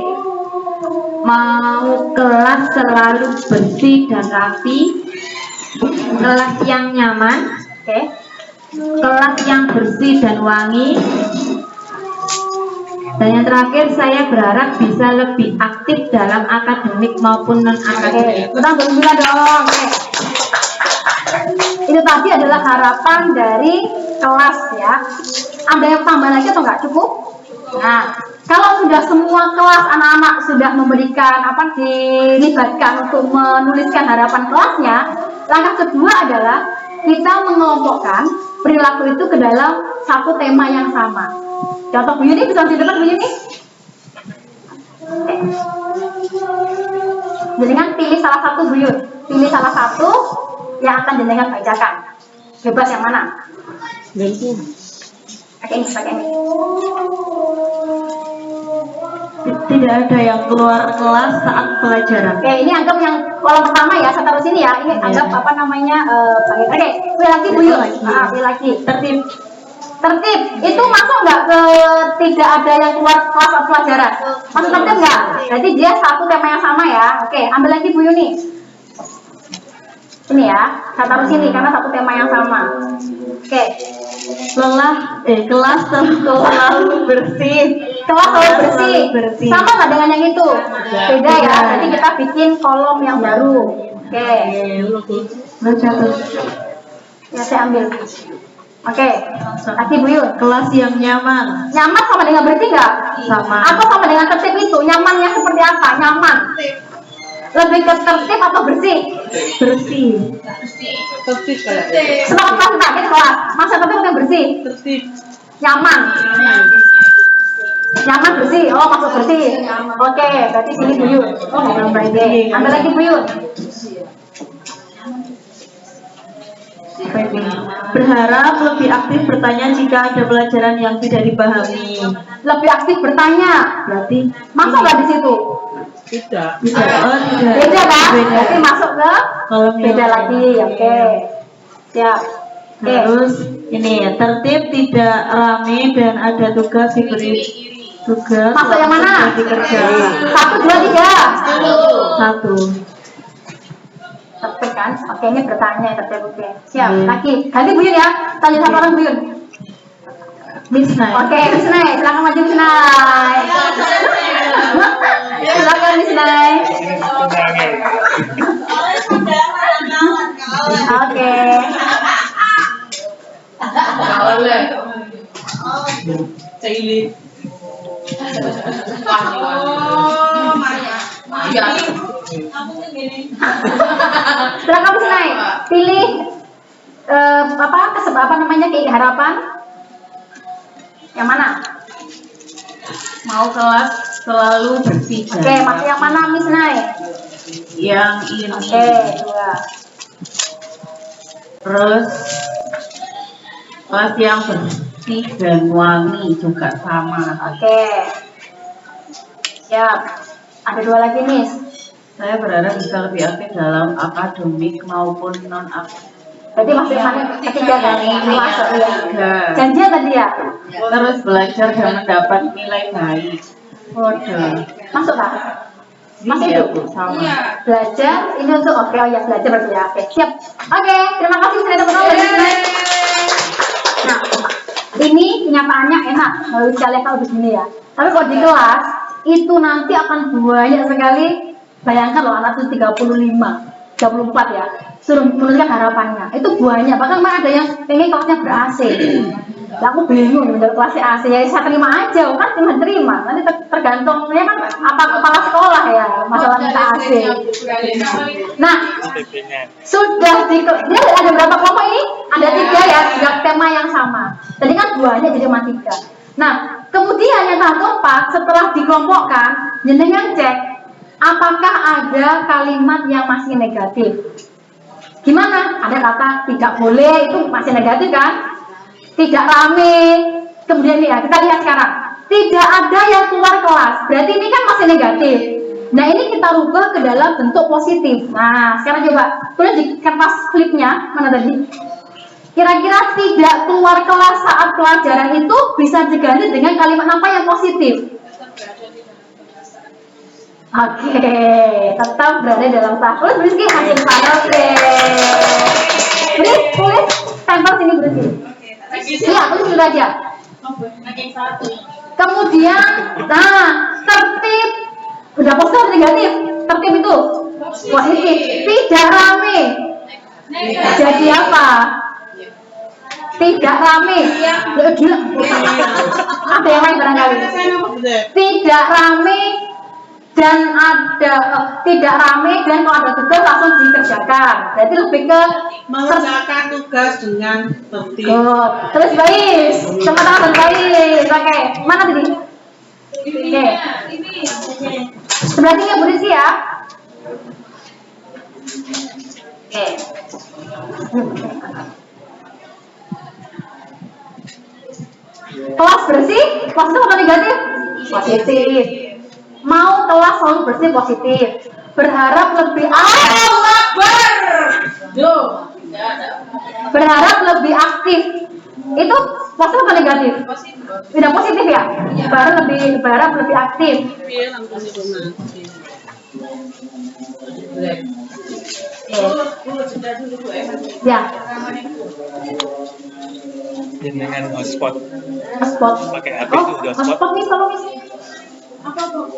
Mau kelas selalu bersih dan rapi. Kelas yang nyaman. Oke. Kelas yang bersih dan wangi. Dan yang terakhir, saya berharap bisa lebih aktif dalam akademik maupun non akademik. Kita bergembira dong. Oke. Itu tadi adalah harapan dari kelas ya. Ada yang tambah lagi atau nggak cukup? Nah, kalau sudah semua kelas anak-anak sudah memberikan dilibatkan untuk menuliskan harapan kelasnya, langkah kedua adalah kita mengelompokkan perilaku itu ke dalam satu tema yang sama. Contoh Bu Yuni bisa di depan Bu Yuni. Jenengan pilih salah satu Bu Yun. Pilih salah satu yang akan jenengan bacakan. Bebas yang mana? Pakai ini. Tidak ada yang keluar kelas saat pelajaran. Oke, ini anggap yang kolom pertama ya, saya taruh sini ya. Ini anggap Oke, pilih lagi Bu Yun. Pilih lagi. Tertib. Itu masuk nggak ke tidak ada yang keluar kelas saat pelajaran? Masuk tertib nggak? Jadi dia satu tema yang sama ya. Oke, ambil lagi Bu Yuni. Ini ya, saya taruh sini karena satu tema yang sama. Oke. Kelas selalu bersih. Kelas selalu bersih. Sama nggak dengan yang itu? Beda ya. Jadi kita bikin kolom yang baru. Oke. Baca terus. Ya saya ambil. Oke. Lagi Bu Yun. Kelas yang nyaman. Nyaman sama dengan bersih nggak? Sama. Atau sama dengan tertib itu? Nyamannya seperti apa? Nyaman. Lebih ke tertib atau bersih? Bersih. Tertib. Semangat kelas kita kelas. Masa tertib atau bersih? Tertib. Nyaman. Nyaman bersih. Oh masuk bersih. Oke. Berarti sini Bu Yun. Oke. Ambil lagi Bu Yun. Berharap lebih aktif bertanya jika ada pelajaran yang tidak dipahami. Lebih aktif bertanya. Berarti Masuk nggak di situ? Tidak. Oh, tidak. Beda kan? Beda. Berarti masuk ke Kolom yang beda lagi. Oke. Siap. Oke. Terus ini ya, tertib, tidak rame dan ada tugas diberi tugas. Masuk yang mana? Dikerjakan. 1, 2, 3. 1. Tertib kan? Oke, ini bertanya tertib. Oke. Siap. Lagi. Ganti Bu Yun ya. Tanya satu orang Bu Yun. Miss Nai. Oke, Miss Nai. Silakan maju Miss Nai. Silakan Miss Nai. Oke. Silakan Miss Nai. Pilih harapan yang mana? Mau kelas selalu bersih. Oke, masuk yang mana Miss Nai? Yang ini. Oke, 2. Terus kelas yang bersih dan wangi juga sama. Oke. Siap. Ada 2 lagi Miss. Saya berharap bisa lebih aktif dalam akademik maupun non akademik. Berarti masuk yang mana? Ketiga kan? Masuk ya. Tiga. Janjian tadi ya? Terus belajar dan mendapat nilai baik. Waduh. Masuk tak? Masih Iya, itu? Bu, sama. Belajar ini untuk ya belajar berarti ya. Oke, siap. Oke, terima kasih sudah teman-teman. Nah, ini kenyataannya enak kalau usia level begini ya. Tapi kalau di kelas itu nanti akan banyak sekali. Bayangkan loh anak itu 34 ya. Suruh menuliskan harapannya. Itu banyak. Bahkan ada yang pengen kelasnya ber-AC. Lah aku bingung menurut kelas AC ya saya terima aja kan terima nanti tergantungnya kan apa kepala sekolah ya masalah minta AC. Nah sudah dia ada berapa kelompok ini? Ada 3 ya, dengan tema yang sama. Tadi kan 2 aja jadi cuma 3. Nah kemudian yang tahap keempat setelah dikelompokkan jenengan cek apakah ada kalimat yang masih negatif. Gimana? Ada kata tidak boleh itu masih negatif kan? Tidak rame. Kemudian nih ya, kita lihat sekarang. Tidak ada yang keluar kelas. Berarti ini kan masih negatif. Nah, ini kita rubah ke dalam bentuk positif. Nah, sekarang coba. Boleh di kertas flipnya, mana tadi? Kira-kira tidak keluar kelas saat pelajaran itu bisa diganti dengan kalimat apa yang positif? Oke, tetap berada dalam kelas. Boleh berhenti hasil oke. Boleh tempel sini berhenti. Iya, tulis dulu aja. Kemudian, nah, tertib. Udah positif negatif? Tertib itu positif. Tidak rame. Jadi apa? Tidak rame. Gila. Ada yang lain barangkali. Tidak rame dan ada tidak rame dan kalau ada tugas langsung dikerjakan. Berarti lebih ke mengerjakan tugas dengan tertib. Terus Bais, tepuk tangan dan Bais. Oke, mana tadi? Oke. Sebelah sini berisi ya. Oke. Kelas bersih, positif atau negatif? Positif. Mau kelas selalu bersih positif. Berharap lebih berharap lebih aktif. Itu positif atau negatif? Tidak positif ya? Berharap lebih aktif. Ya. Dengan hotspot. Hotspot. Pakai HP itu udah hotspot. Hotspot nih tolong isi. Apa tuh?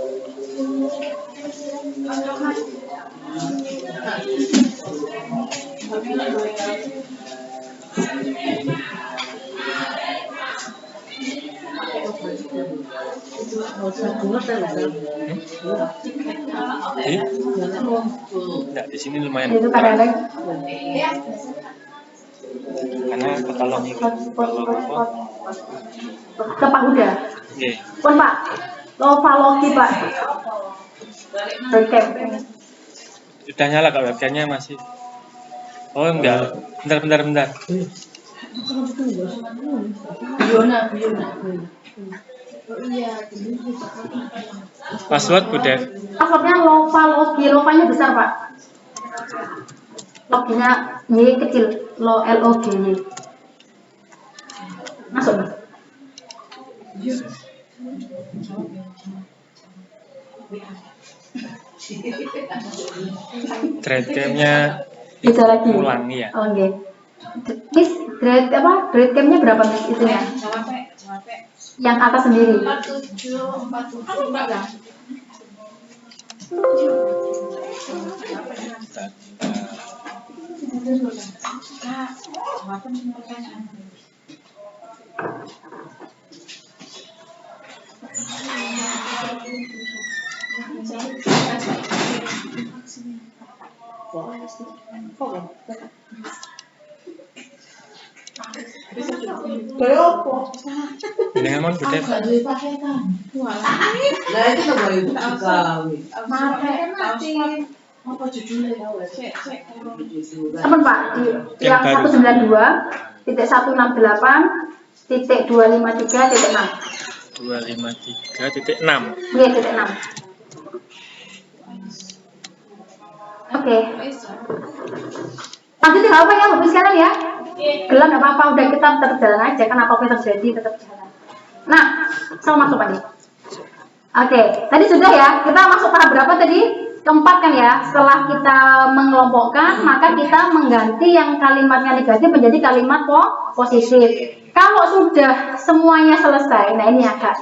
Enggak, di sini lumayan. Itu kadang-kadang Karena ketolong ini. hotspot. Ke Pak Huda. Oke. Pun Pak, Lovalogi Pak. Webcam. Sudah nyala kak webcamnya masih. Oh enggak. Bentar. Biona. Password udah. Passwordnya Lovalogi, Lovanya besar Pak. Loginya Y kecil, LOGY. Masuk Mas. Threadcamnya Bisa lagi. ulangi ya. Oh, oke. Miss, grade camnya berapa Miss itunya? Yang atas sendiri. 47 kan? Dengan mon udah. Lah itu to bae gawe. Apa judulnya tau gak? Cek. Teman Pak, di yang 192.168.253.6. 253.6. Iya, titik 6. Oke. Lanjutin nggak apa ya, Bapak sekalian ya? Gelar nggak apa-apa, udah kita tetap jalan aja, kan apapun yang terjadi tetap jalan. Nah, sama masuk lagi. Oke, tadi sudah ya, kita masuk tahap berapa tadi? Keempat kan ya, setelah kita mengelompokkan, maka kita mengganti yang kalimatnya negatif menjadi kalimat positif. Kalau sudah semuanya selesai, nah ini agak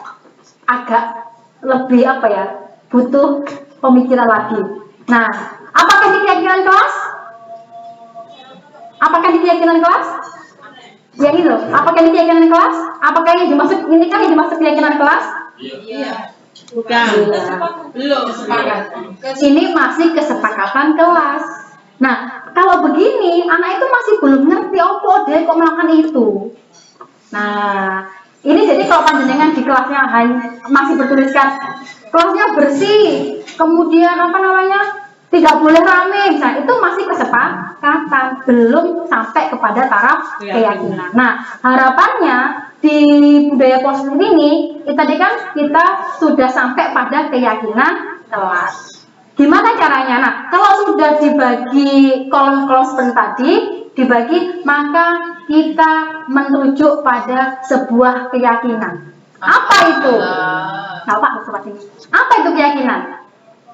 lebih apa ya, butuh pemikiran lagi. Nah, apakah di keyakinan kelas? Apakah di keyakinan kelas? Yang ini loh, apakah ini keyakinan kelas? Apakah yang dimaksud ini kan yang dimaksud keyakinan kelas? Iya. Bukan. Belum sepakat. Ini masih kesepakatan kelas. Nah, kalau begini, anak itu masih belum ngerti apa dia kok melakukan itu. Nah, ini jadi kalau panjenengan di kelasnya masih bertuliskan kelasnya bersih, kemudian apa namanya tidak boleh rame, misalnya, itu masih kesepakatan, belum sampai kepada taraf keyakinan. Nah, harapannya di budaya positif ini, tadi kan kita sudah sampai pada keyakinan kelas. Gimana caranya? Nah, kalau sudah dibagi kolom-kolom seperti tadi, dibagi, maka kita menuju pada sebuah keyakinan. Apa itu? Apa itu keyakinan?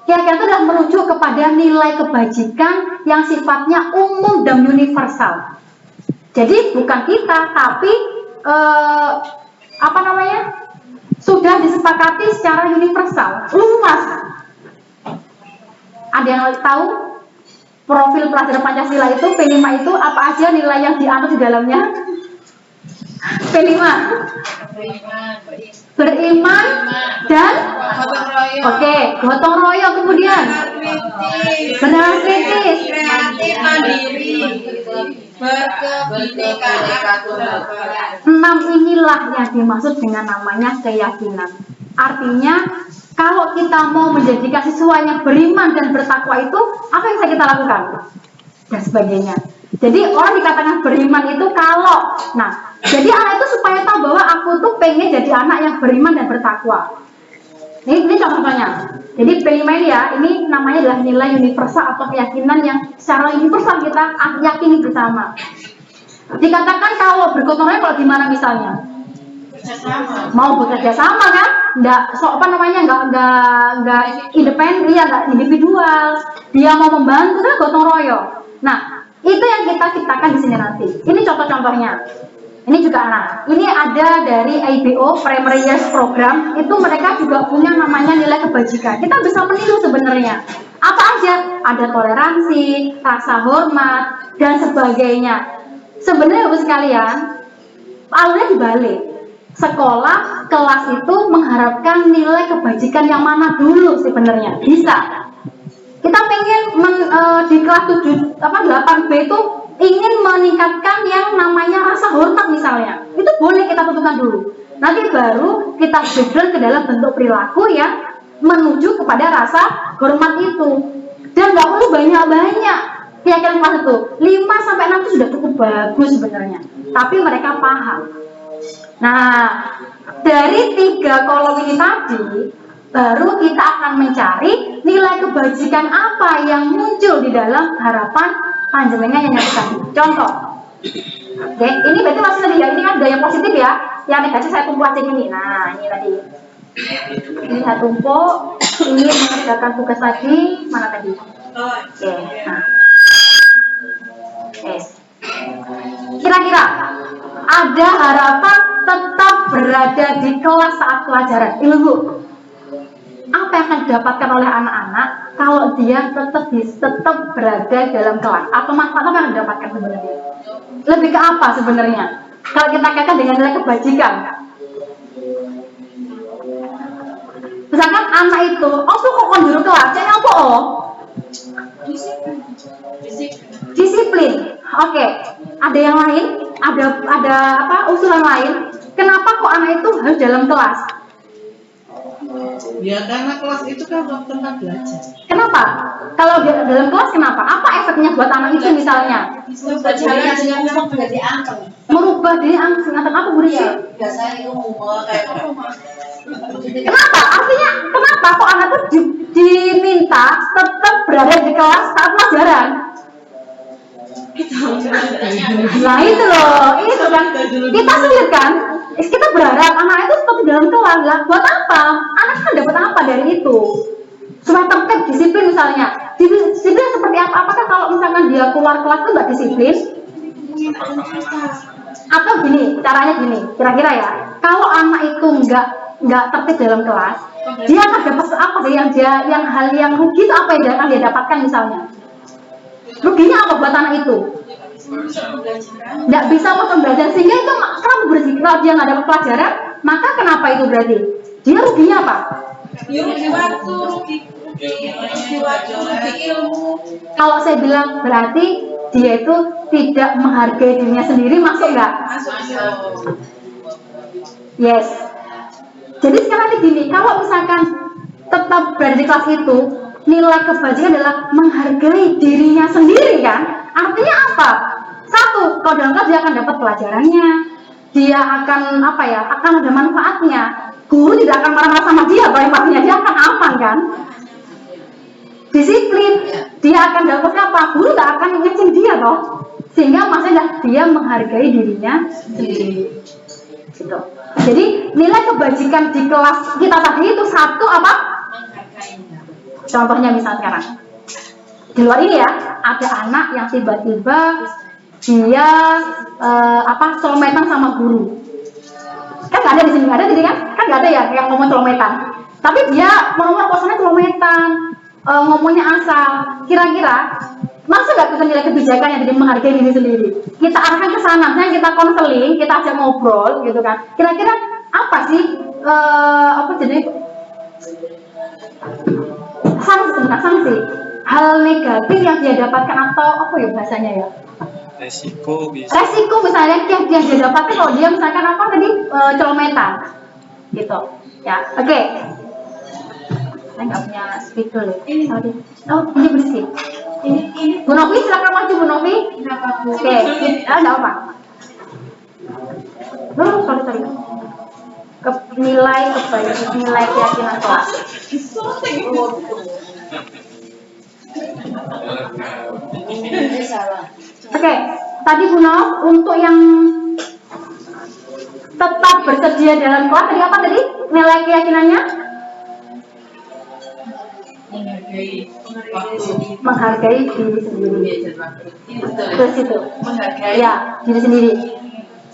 Keyakinan itu adalah merujuk kepada nilai kebajikan yang sifatnya umum dan universal. Jadi bukan kita, tapi sudah disepakati secara universal, luas. Ada yang tahu profil pelajaran Pancasila itu P5 itu apa aja nilai yang dianut di dalamnya? P5 beriman dan gotong royong, kemudian benar kritis, kreatif, mandiri, berkebinekaan. 6 inilah yang dimaksud dengan namanya keyakinan. Artinya kalau kita mau menjadikan siswa yang beriman dan bertakwa itu apa yang bisa kita lakukan dan sebagainya. Jadi orang dikatakan beriman itu kalau, jadi anak itu supaya tahu bahwa aku tuh pengen jadi anak yang beriman dan bertakwa. Ini contohnya. Jadi P5 ini ya, ini namanya adalah nilai universal atau keyakinan yang secara universal kita yakini bersama. Dikatakan kalau bergotong royong kalau gimana misalnya? Mau bekerja sama kan? Nggak independen, ya nggak individual. Dia mau membantu kan gotong royong. Nah, itu yang kita ciptakan di sini nanti. Ini contoh-contohnya. Ini juga anak. Ini ada dari IBO Primary Years Program. Itu mereka juga punya namanya nilai kebajikan. Kita bisa meniru sebenarnya. Apa aja? Ada toleransi, rasa hormat, dan sebagainya. Sebenarnya Bapak sekalian, alurnya dibalik. Sekolah, kelas itu mengharapkan nilai kebajikan yang mana dulu sebenarnya? Bisa. Kita pengen di kelas 8B itu ingin meningkatkan yang namanya rasa hormat misalnya. Itu boleh kita tentukan dulu. Nanti baru kita breakdown ke dalam bentuk perilaku yang menuju kepada rasa hormat itu. Dan nggak perlu banyak-banyak. Keyakinan kelas itu 5-6 itu sudah cukup bagus sebenarnya. Tapi mereka paham. Nah, dari 3 kolom ini tadi, baru kita akan mencari nilai kebajikan apa yang muncul di dalam harapan panjenengan yang nyatakan. Contoh, oke, ini berarti masih tadi ya, ini kan ada yang positif ya, yang negatif saya tumpuk aja gini. Nah, ini tadi, ini saya tumpuk, ini mengerjakan tugas tadi, mana tadi? Oke, nah, kira-kira ada harapan tetap berada di kelas saat pelajaran ilmu. Apa yang akan didapatkan oleh anak-anak kalau dia tetap berada dalam kelas? Atau manfaat apa yang didapatkan sebenarnya? Lebih ke apa sebenarnya? Kalau kita kaitkan dengan nilai kebajikan, misalkan anak itu, tuh kok konjuru kelas, jadi apa disiplin. Oke. Ada yang lain? Ada usulan lain? Kenapa kok anak itu harus dalam kelas? Ya karena kelas itu kan tempat belajar. Kenapa? Kalau dalam kelas kenapa? Apa efeknya buat anak itu misalnya? Merubah diri angin atau apa Bu Rizky? Biasanya itu kayak Kenapa? Artinya kenapa kok anak itu diminta tetap berada di kelas saat pelajaran? Nah itu loh, itu kan kita sulit kan? Kita berharap anak itu tetap di dalam kelas lah. Buat apa? Anak kan dapat apa dari itu? Supaya tertib, disiplin misalnya. Disiplin seperti apa? Apakah kalau misalkan dia keluar kelas itu nggak disiplin? Atau gini, caranya gini, kira-kira ya. Kalau anak itu nggak tertib dalam kelas, dia akan dapat apa sih hal yang rugi itu apa yang akan dia dapatkan misalnya? Ruginya apa buat anak itu? Nggak bisa potong pembelajaran, sehingga itu kenapa bersih? Kalau dia nggak dapat pelajaran, maka kenapa itu berarti? Dia ruginya apa? Rugi waktu, rugi waktu, rugi ilmu. Kalau saya bilang berarti dia itu tidak menghargai dirinya sendiri, masuk nggak? Masuk. Yes. Jadi sekarang gini, kalau misalkan tetap berada di kelas itu, nilai kebajikan adalah menghargai dirinya sendiri kan? Artinya apa? Satu, kalau dalam kelas dia akan dapat pelajarannya, dia akan apa ya? Akan ada manfaatnya. Guru tidak akan marah-marah sama dia, pastinya dia akan aman kan? Disiplin, dia akan dapat apa? Guru tidak akan ngeceng dia toh. Sehingga maksudnya dia menghargai dirinya sendiri. Gitu. Jadi nilai kebajikan di kelas kita tadi itu satu apa? Contohnya misalnya sekarang di luar ini ya, ada anak yang tiba-tiba dia colometan sama guru. Kan nggak ada di sini, nggak ada di sini kan? Kan nggak ada ya yang ngomong colometan. Tapi dia ngomong kosannya colometan, ngomongnya asal. Kira-kira masuk nggak ke nilai kebijakan yang jadi menghargai diri sendiri? Kita arahkan ke sana, misalnya kita konseling, kita ajak ngobrol, gitu kan? Kira-kira apa sih sanksi hal negatif yang dia dapatkan atau apa ya bahasanya ya? Resiko bisa. Resiko misalnya yang dia dapatkan kalau dia misalkan apa tadi colometan, gitu. Ya, oke. Saya nggak punya speaker ya. Oh, ini bersih. Ini. Bu Novi, silakan maju Bu Novi. Oke, nggak apa. Sorry. Nilai keyakinan kelas. Oke, tadi Bu Nov, untuk yang tetap bersedia dalam kelas tadi apa tadi? Nilai keyakinannya? Menghargai diri sendiri. Terus itu. Ya, diri sendiri.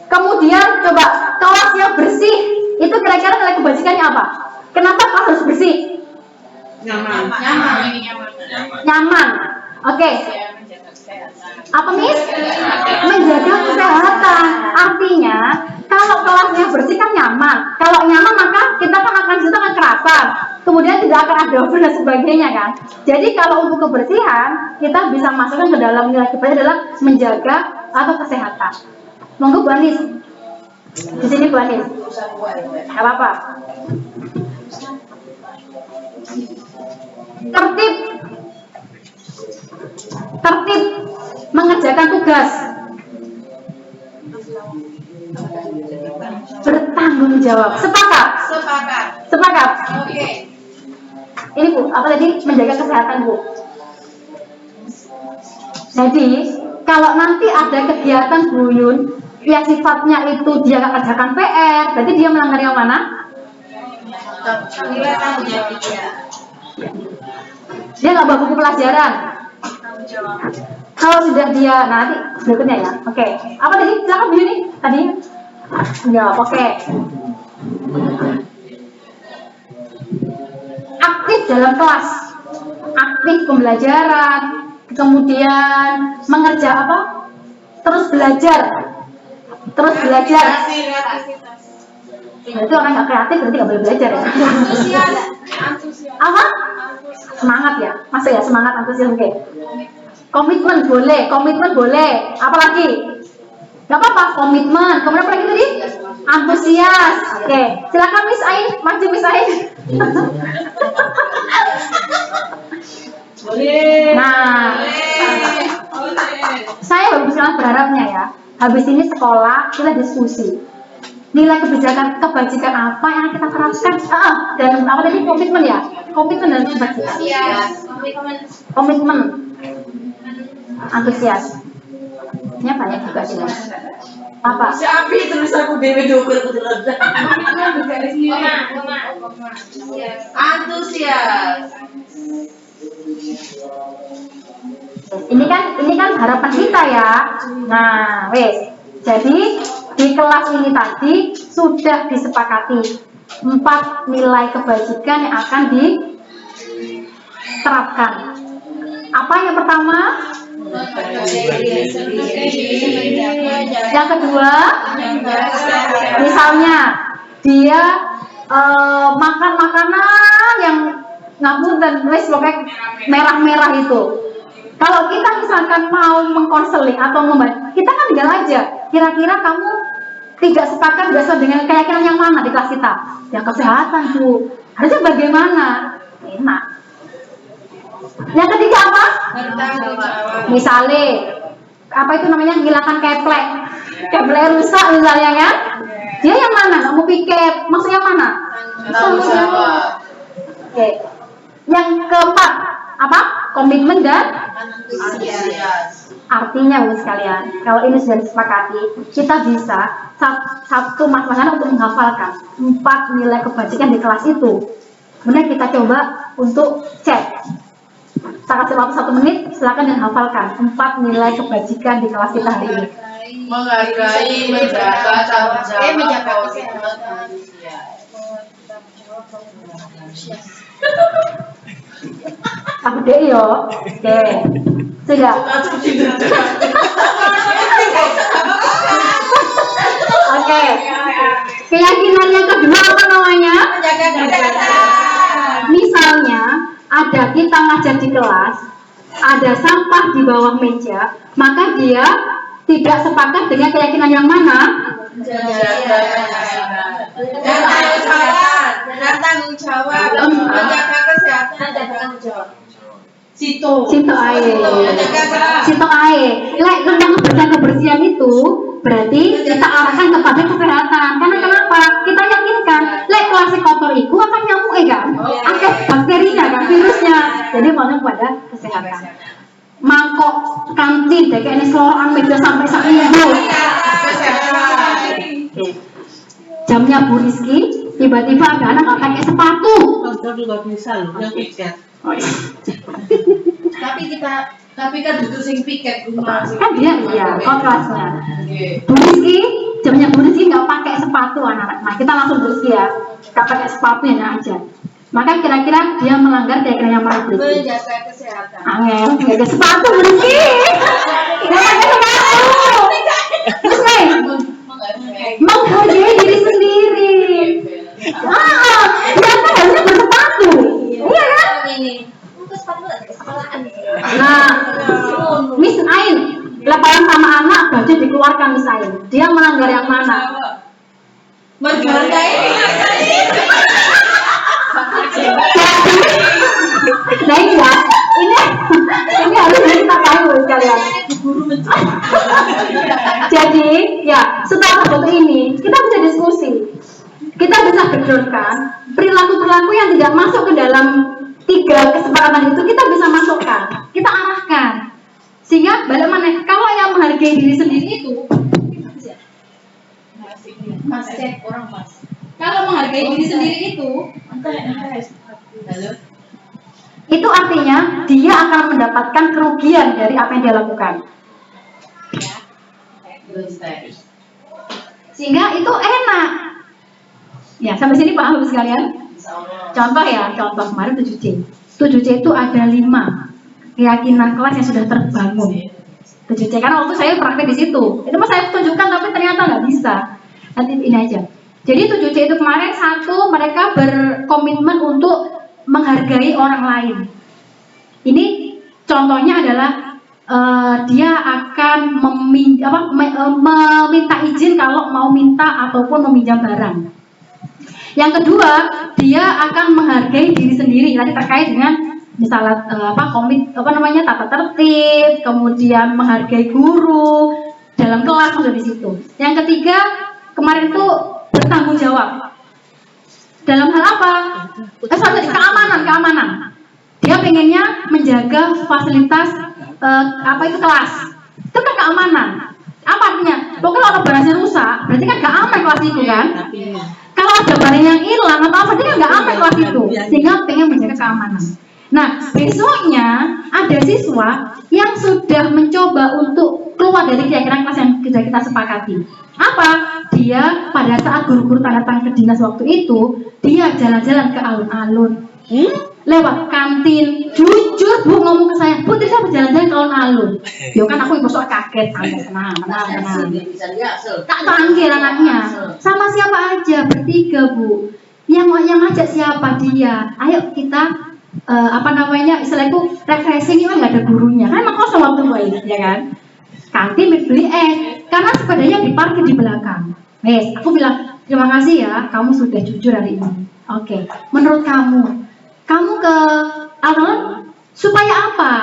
Kemudian coba kelas yang bersih, itu kira-kira nilai kebajikannya apa? Kenapa kelas harus bersih? Nyaman. Oke. Apa Miss? Menjaga kesehatan. Artinya kalau kelasnya bersih kan nyaman. Kalau nyaman maka kita kan akan kerasan. Kemudian tidak akan ada dan sebagainya kan. Jadi kalau untuk kebersihan kita bisa masukkan ke dalam nilai kebajikan adalah menjaga atau kesehatan. Monggo Bu Anis. Di sini Bu Anis. Gak apa-apa. Tertib mengerjakan tugas, bertanggung jawab. Sepakat? Sepakat. Oke. Ini Bu, apa tadi? Menjaga kesehatan Bu. Jadi kalau nanti ada kegiatan buyun yang sifatnya itu dia nggak kerjakan PR, berarti dia melanggar yang mana? Dia nggak bawa buku pelajaran. Kalau sudah dia nanti berikutnya ya. Oke. Apa tadi? Silakan Bu Yuni. Tadi? Ya, oke. Aktif dalam kelas. Aktif pembelajaran. Kemudian mengerja apa? Terus belajar. Berarti orang nggak kreatif berarti nggak boleh belajar ya. Apa? Semangat ya, masa ya semangat antusias. Oke. Komitmen boleh. Apalagi? Gak apa-apa, komitmen. Kemudian apa lagi tadi? Antusias. Oke. Silakan Miss Ain, maju Miss Ain. Nah, saya sangat berharapnya ya. Habis ini sekolah kita diskusi. Nilai kebajikan apa yang kita terapkan? Dan apa tadi komitmen ya? Komitmen dan kebajikan. Komitmen. Antusias. Ini banyak juga sih. Apa? Siapa terus aku dewe dokur Antusias. Ini kan harapan kita ya. Nah, wes. Jadi di kelas ini tadi sudah disepakati 4 nilai kebajikan yang akan diterapkan. Apa yang pertama? Yang kedua, misalnya dia makan makanan yang ngapunten wis pokoknya merah-merah itu. Kalau kita misalkan mau mengkonseling atau membantu, kita kan tinggal aja. Kira-kira kamu tidak sepakat biasa dengan keyakinan yang mana di kelas kita? Yang kesehatan tuh. Harusnya bagaimana? Enak. Yang ketiga apa? Misalnya apa itu namanya menghilangkan keplek rusak misalnya ya. Dia yang mana? Nggak mau piket. Maksudnya mana? Oke. Yang keempat apa? Komitmen dan artinya Bu sekalian, kalau ini sudah disepakati, kita bisa satu masalah untuk menghafalkan 4 nilai kebajikan di kelas itu. Kemudian kita coba untuk cek. Saya kasih waktu 1 menit, silakan dan hafalkan 4 nilai kebajikan di kelas kita hari ini. Menghargai, menjaga tanggung jawab, komitmen manusia. Aku deh yo, oke, sudah. Oke, keyakinan yang kedua apa namanya? Menjaga kesehatan. Misalnya ada kita ngajar di kelas, ada sampah di bawah meja, maka dia tidak sepakat dengan keyakinan yang mana? Dan tanggung jawab, menjaga kesehatan dan tanggung jawab. Sito ae. Lek tentang kebersihan itu berarti kita arahkan kepada kesehatan. Karena kenapa? Kita yakinkan lek kelas kotor itu akan nyamuk kan? Akeh bakterinya kan, virusnya. Jadi mau pada kesehatan. Mangkok kantin dek ini selorokan meja sampai sak minggu. Jamnya Bu Rizky, tiba-tiba ada anak nggak pakai sepatu. juga bisa loh, yang piket. Tapi kan duduk sing piket rumah. Kan dia iya, kontrasnya. Bu Rizky, jamnya Bu Rizky nggak pakai sepatu anak-anak. Nah kita langsung Bu Rizky ya, nggak pakai sepatu ya aja. Maka kira-kira dia melanggar keyakinan yang mana Bu Rizky? Menjaga kesehatan. Angel, nggak ada sepatu Bu Rizky. Nggak pakai sepatu. Terus nih, menghargai diri sendiri. Dia kan harusnya bersepatu. Iya kan? Nah, Miss Ain, lebaran sama anak baju dikeluarkan Miss Ain. Dia melanggar yang mana? Menghargai. Nah ini ya, ini harus kita tahu sekalian. Jadi ya setelah foto ini kita bisa diskusi, kita bisa benturkan perilaku-perilaku yang tidak masuk ke dalam 3 kesepakatan itu kita bisa masukkan, kita arahkan sehingga balik mana kalau yang menghargai diri sendiri itu kalau menghargai diri sendiri itu artinya dia akan mendapatkan kerugian dari apa yang dia lakukan. Sehingga itu enak. Ya, sampai sini paham sekalian? Contoh kemarin 7C. 7C itu ada 5 keyakinan kelas yang sudah terbangun. 7C karena waktu saya praktek di situ. Itu mas saya tunjukkan tapi ternyata nggak bisa. Nanti ini aja. Jadi 7C itu kemarin mereka berkomitmen untuk menghargai orang lain. Ini contohnya adalah dia akan meminta izin kalau mau minta ataupun meminjam barang. Yang kedua, dia akan menghargai diri sendiri. Tadi terkait dengan misalnya tata tertib, kemudian menghargai guru dalam kelas sudah di situ. Yang ketiga, kemarin itu bertanggung jawab. Dalam hal apa? Keamanan. Dia pengennya menjaga fasilitas kelas. Itu kan keamanan. Apa artinya? Pokoknya kalau barangnya rusak, berarti kan gak aman kelas itu kan? Kalau ada barang yang hilang atau apa, dia kan gak aman kelas itu. Sehingga pengen menjaga keamanan. Nah, besoknya ada siswa yang sudah mencoba untuk keluar dari keyakinan kelas yang sudah kita sepakati. Apa? Dia pada saat guru-guru tanda tangan ke dinas waktu itu, dia jalan-jalan ke alun-alun. Lewat kantin, jujur Bu ngomong ke saya, Bu saya berjalan-jalan ke alun-alun. Yo kan aku ibu sok kaget, tenang. Tak panggil anaknya, sama siapa aja, bertiga Bu. Yang ngajak siapa dia? Ayo kita istilahku refreshing itu nggak ada gurunya, kan emang kosong waktu gue ya kan? Kantin beli karena sepedanya diparkir di belakang. Aku bilang terima kasih ya, kamu sudah jujur hari ini. Oke, menurut kamu ke alun supaya apa?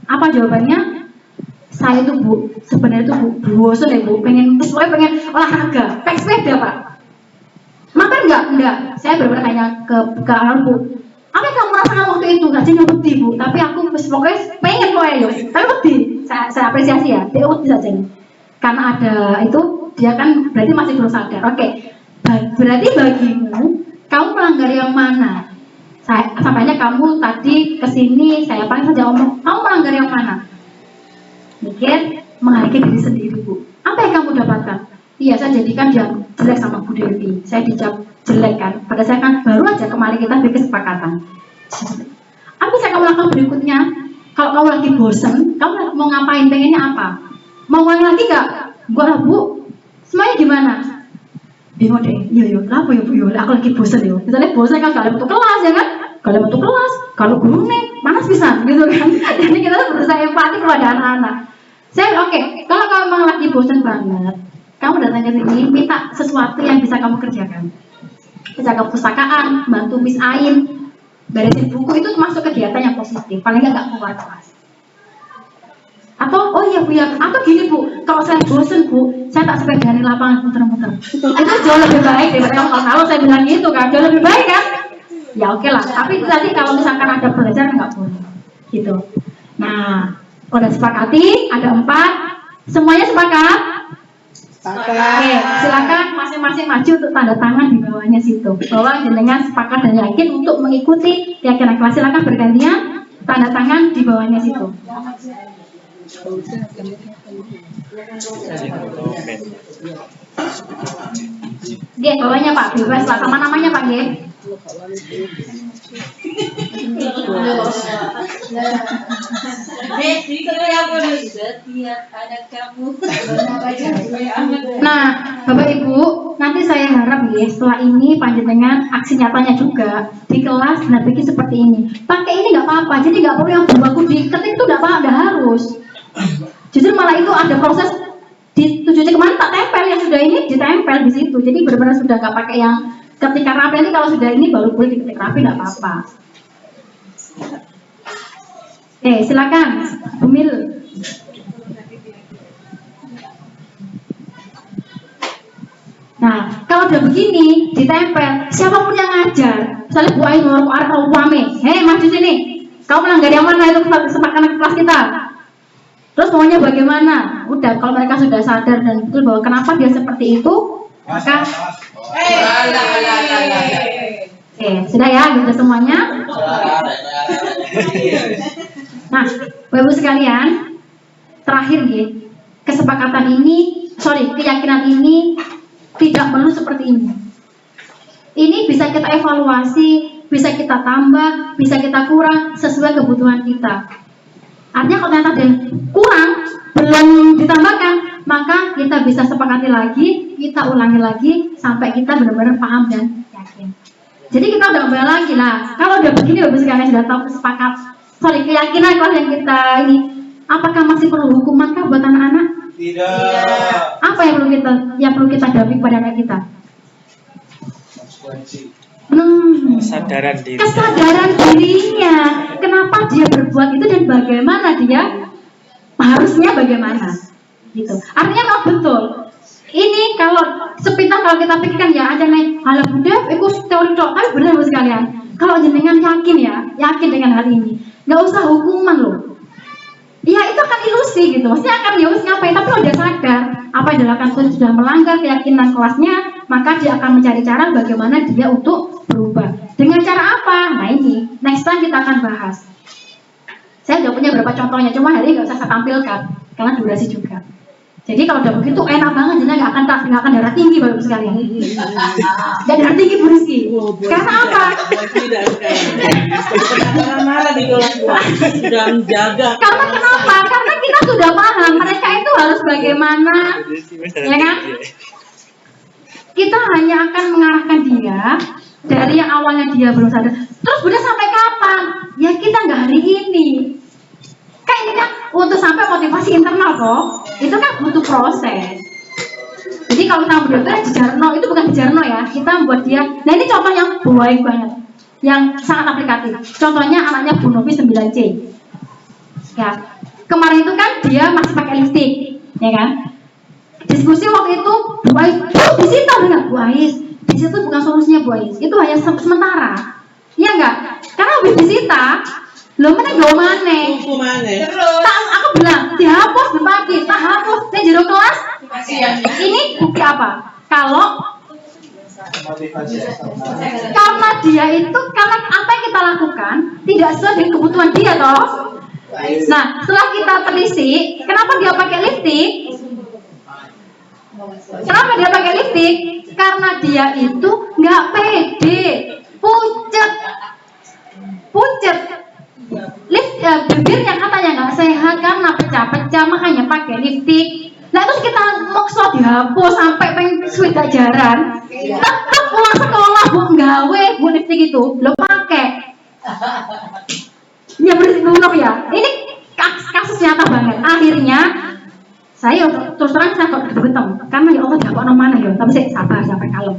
Apa jawabannya? Saya tuh Bu, sebenarnya tuh Bu bosan ya Bu, pengen olahraga, naik sepeda Pak. Makan enggak. Saya benar-benar tanya ke alun Bu. Apa yang kamu rasakan waktu itu? Gak jadi wedi Bu, tapi aku pokoknya pengen ya. Tapi wedi, saya apresiasi ya. Dia wedi saja. Karena ada itu, dia kan berarti masih belum sadar. Oke, berarti bagimu, kamu melanggar yang mana? Sampainya kamu tadi kesini, saya panggil saja omong, kamu melanggar yang mana? Mikir, menghargai diri sendiri Bu. Apa yang kamu dapatkan? Iya, saya jadikan dia jelek sama Bu Dewi. Saya dijawab jelek kan. Pada saya kan baru aja kemarin kita bikin kesepakatan. Apa yang kamu lakukan berikutnya? Kalau kamu lagi bosen, kamu mau ngapain? Pengennya apa? Mau ulangi lagi gak? Enggak lah Bu. Semuanya gimana? Bingung deh. Iya, kenapa ya Bu? Aku lagi bosen ya. Misalnya bosen kan kalian bentuk kelas ya kan? Kalian bentuk kelas. Kalau guru nih, panas bisa gitu kan. Jadi kita berusaha empati kepada anak-anak. Saya oke, kalau kamu memang lagi bosen banget, kamu datang ke sini, minta sesuatu yang bisa kamu kerjakan. Jaga perpustakaan, bantu Miss Ain, beresin buku, itu termasuk kegiatan yang positif. Paling nggak keluar kelas. Atau, oh iya Bu ya, atau gini Bu, kalau saya bosen Bu, saya tak sepeda di lapangan muter-muter. Itu jauh lebih baik daripada kalau saya bilang gitu kan, jauh lebih baik kan? Ya oke lah, tapi tadi kalau misalkan ada belajar nggak boleh. Gitu. Nah, udah sepakati, ada 4, semuanya sepakat? Oke, silakan masing-masing maju untuk tanda tangan di bawahnya situ. Bahwa jenengan sepakat dan yakin untuk mengikuti keyakinan kelas. Silakan bergantian tanda tangan di bawahnya situ. Oke, bawahnya Pak, bebas lah. Sama namanya Pak, ya. Nah, Bapak Ibu, nanti saya harap ya setelah ini panjenengan aksi nyatanya juga di kelas dan bikin seperti ini. Pakai ini nggak apa-apa, jadi nggak perlu yang baku diketik itu nggak apa-apa, nggak harus. Justru malah itu ada proses di tujuannya kemana tak tempel yang sudah ini ditempel di situ. Jadi benar-benar sudah nggak pakai yang ketika rapi, nanti kalau sudah ini baru boleh diketik rapi, nggak apa-apa. Silakan, Bumil. Nah, kalau udah begini ditempel, siapapun yang ngajar, misalnya Bu Ain mau Wame, maju sini. Kau melanggar yang mana itu kesepakatan kelas kita? Terus maunya bagaimana? Udah, kalau mereka sudah sadar dan betul bahwa kenapa dia seperti itu, maka sudah ya, gitu semuanya. Nah, Bapak-Ibu sekalian, terakhir ya, keyakinan ini tidak perlu seperti ini. Ini bisa kita evaluasi, bisa kita tambah, bisa kita kurang sesuai kebutuhan kita. Artinya kalau ternyata ada yang kurang, belum ditambahkan, maka kita bisa sepakati lagi, kita ulangi lagi sampai kita benar-benar paham dan yakin. Jadi kita udah mulai lagi lah. Kalau udah begini, Bapak sekalian sudah tahu keyakinan kelas yang kita ini, apakah masih perlu hukuman kah buat anak-anak? Tidak. Apa yang perlu kita dampingi pada anak kita? Kesadaran dirinya. Kenapa dia berbuat itu dan bagaimana dia harusnya bagaimana? Gitu. Artinya kalau betul. Ini kalau sepintas kalau kita pikirkan ya aja nih, hal budaya itu teori tok, tapi benar Bu sekalian. Kalau jenengan yakin dengan hal ini, nggak usah hukuman loh. Ya itu akan ilusi gitu, maksudnya akan ya ngapain, tapi kalau dia sadar apa yang dilakukan itu sudah melanggar keyakinan kelasnya, maka dia akan mencari cara bagaimana dia untuk berubah. Dengan cara apa? Nah ini, next time kita akan bahas. Saya udah punya beberapa contohnya, cuma hari ini nggak usah saya tampilkan, karena durasi juga. Jadi kalau udah begitu enak banget, jadi nggak akan darah tinggi baru sekalian. Dan darah tinggi Bu Rizky. Karena apa? Marah-marah di kelas sudah menjaga. Karena kenapa? Karena kita sudah paham mereka itu harus bagaimana, ya kan? Kita hanya akan mengarahkan dia dari yang awalnya dia belum sadar. Terus Bunda sampai kapan? Ya kita nggak hari ini. Kan ini kan untuk sampai motivasi internal kok, itu kan butuh proses. Jadi kalau kita berdua itu dijarno, itu bukan dijarno ya, kita membuat dia. Nah ini contoh yang baik banget, yang sangat aplikatif. Contohnya anaknya Bu Novi 9C. Ya, kemarin itu kan dia masih pakai lipstick, ya kan? Diskusi waktu itu, Bu Ais, disita enggak Bu Ais? Disita itu bukan solusinya Bu Ais, itu hanya sementara. Iya enggak? Karena habis disita, lo mana gak mana? Terus Aku bilang dihapus dibagi, tak hapus. Saya jero kelas. Ini bukti apa? Kalau karena dia itu, karena apa yang kita lakukan tidak sesuai dengan kebutuhan dia toh. Nah, setelah kita telisik, kenapa dia pakai lipstick? Kenapa dia pakai lipstick? Karena dia itu nggak pede, pucet. Bibirnya katanya nggak sehat karena pecah-pecah, makanya pakai lipstick. Nah terus kita maksa dihapus sampai pengen sweet ajaran, tetap pulang sekolah bu nggawe bu lipstick itu lo pakai. Ya benar ya. Ini kasus nyata banget. Akhirnya saya terus terang saya kok getem karena ya Allah jago mana ya, tapi saya sabar sampai kalem.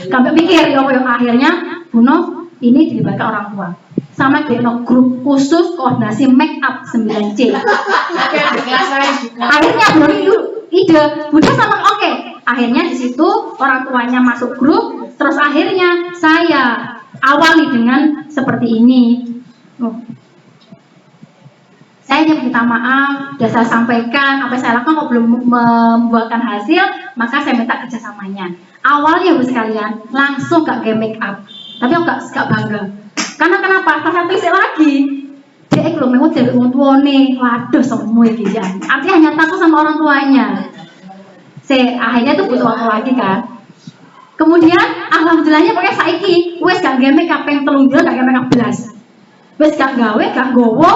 Sampai mikir ya Allah, akhirnya Buno ini dilibatkan orang tua. Sama kayak grup khusus koordinasi make up 9C. Akhirnya belum ide, Bunda sama oke. Akhirnya di situ orang tuanya masuk grup, terus akhirnya saya awali dengan seperti ini. Saya hanya minta maaf, sudah saya sampaikan apa yang saya lakukan kok belum membuahkan hasil, maka saya minta kerjasamanya. Awalnya Bu sekalian langsung gak make up, tapi aku gak bangga. Karena kenapa? Pas saya tulis lagi, dia belum mau jadi orang tuane, waduh semua gitu ya. Artinya hanya takut sama orang tuanya. Akhirnya tuh butuh waktu lagi kan. Kemudian alhamdulillahnya pakai saiki, wes gak make up yang telung dino gak make up belas, wes gak gawe, gak gowo,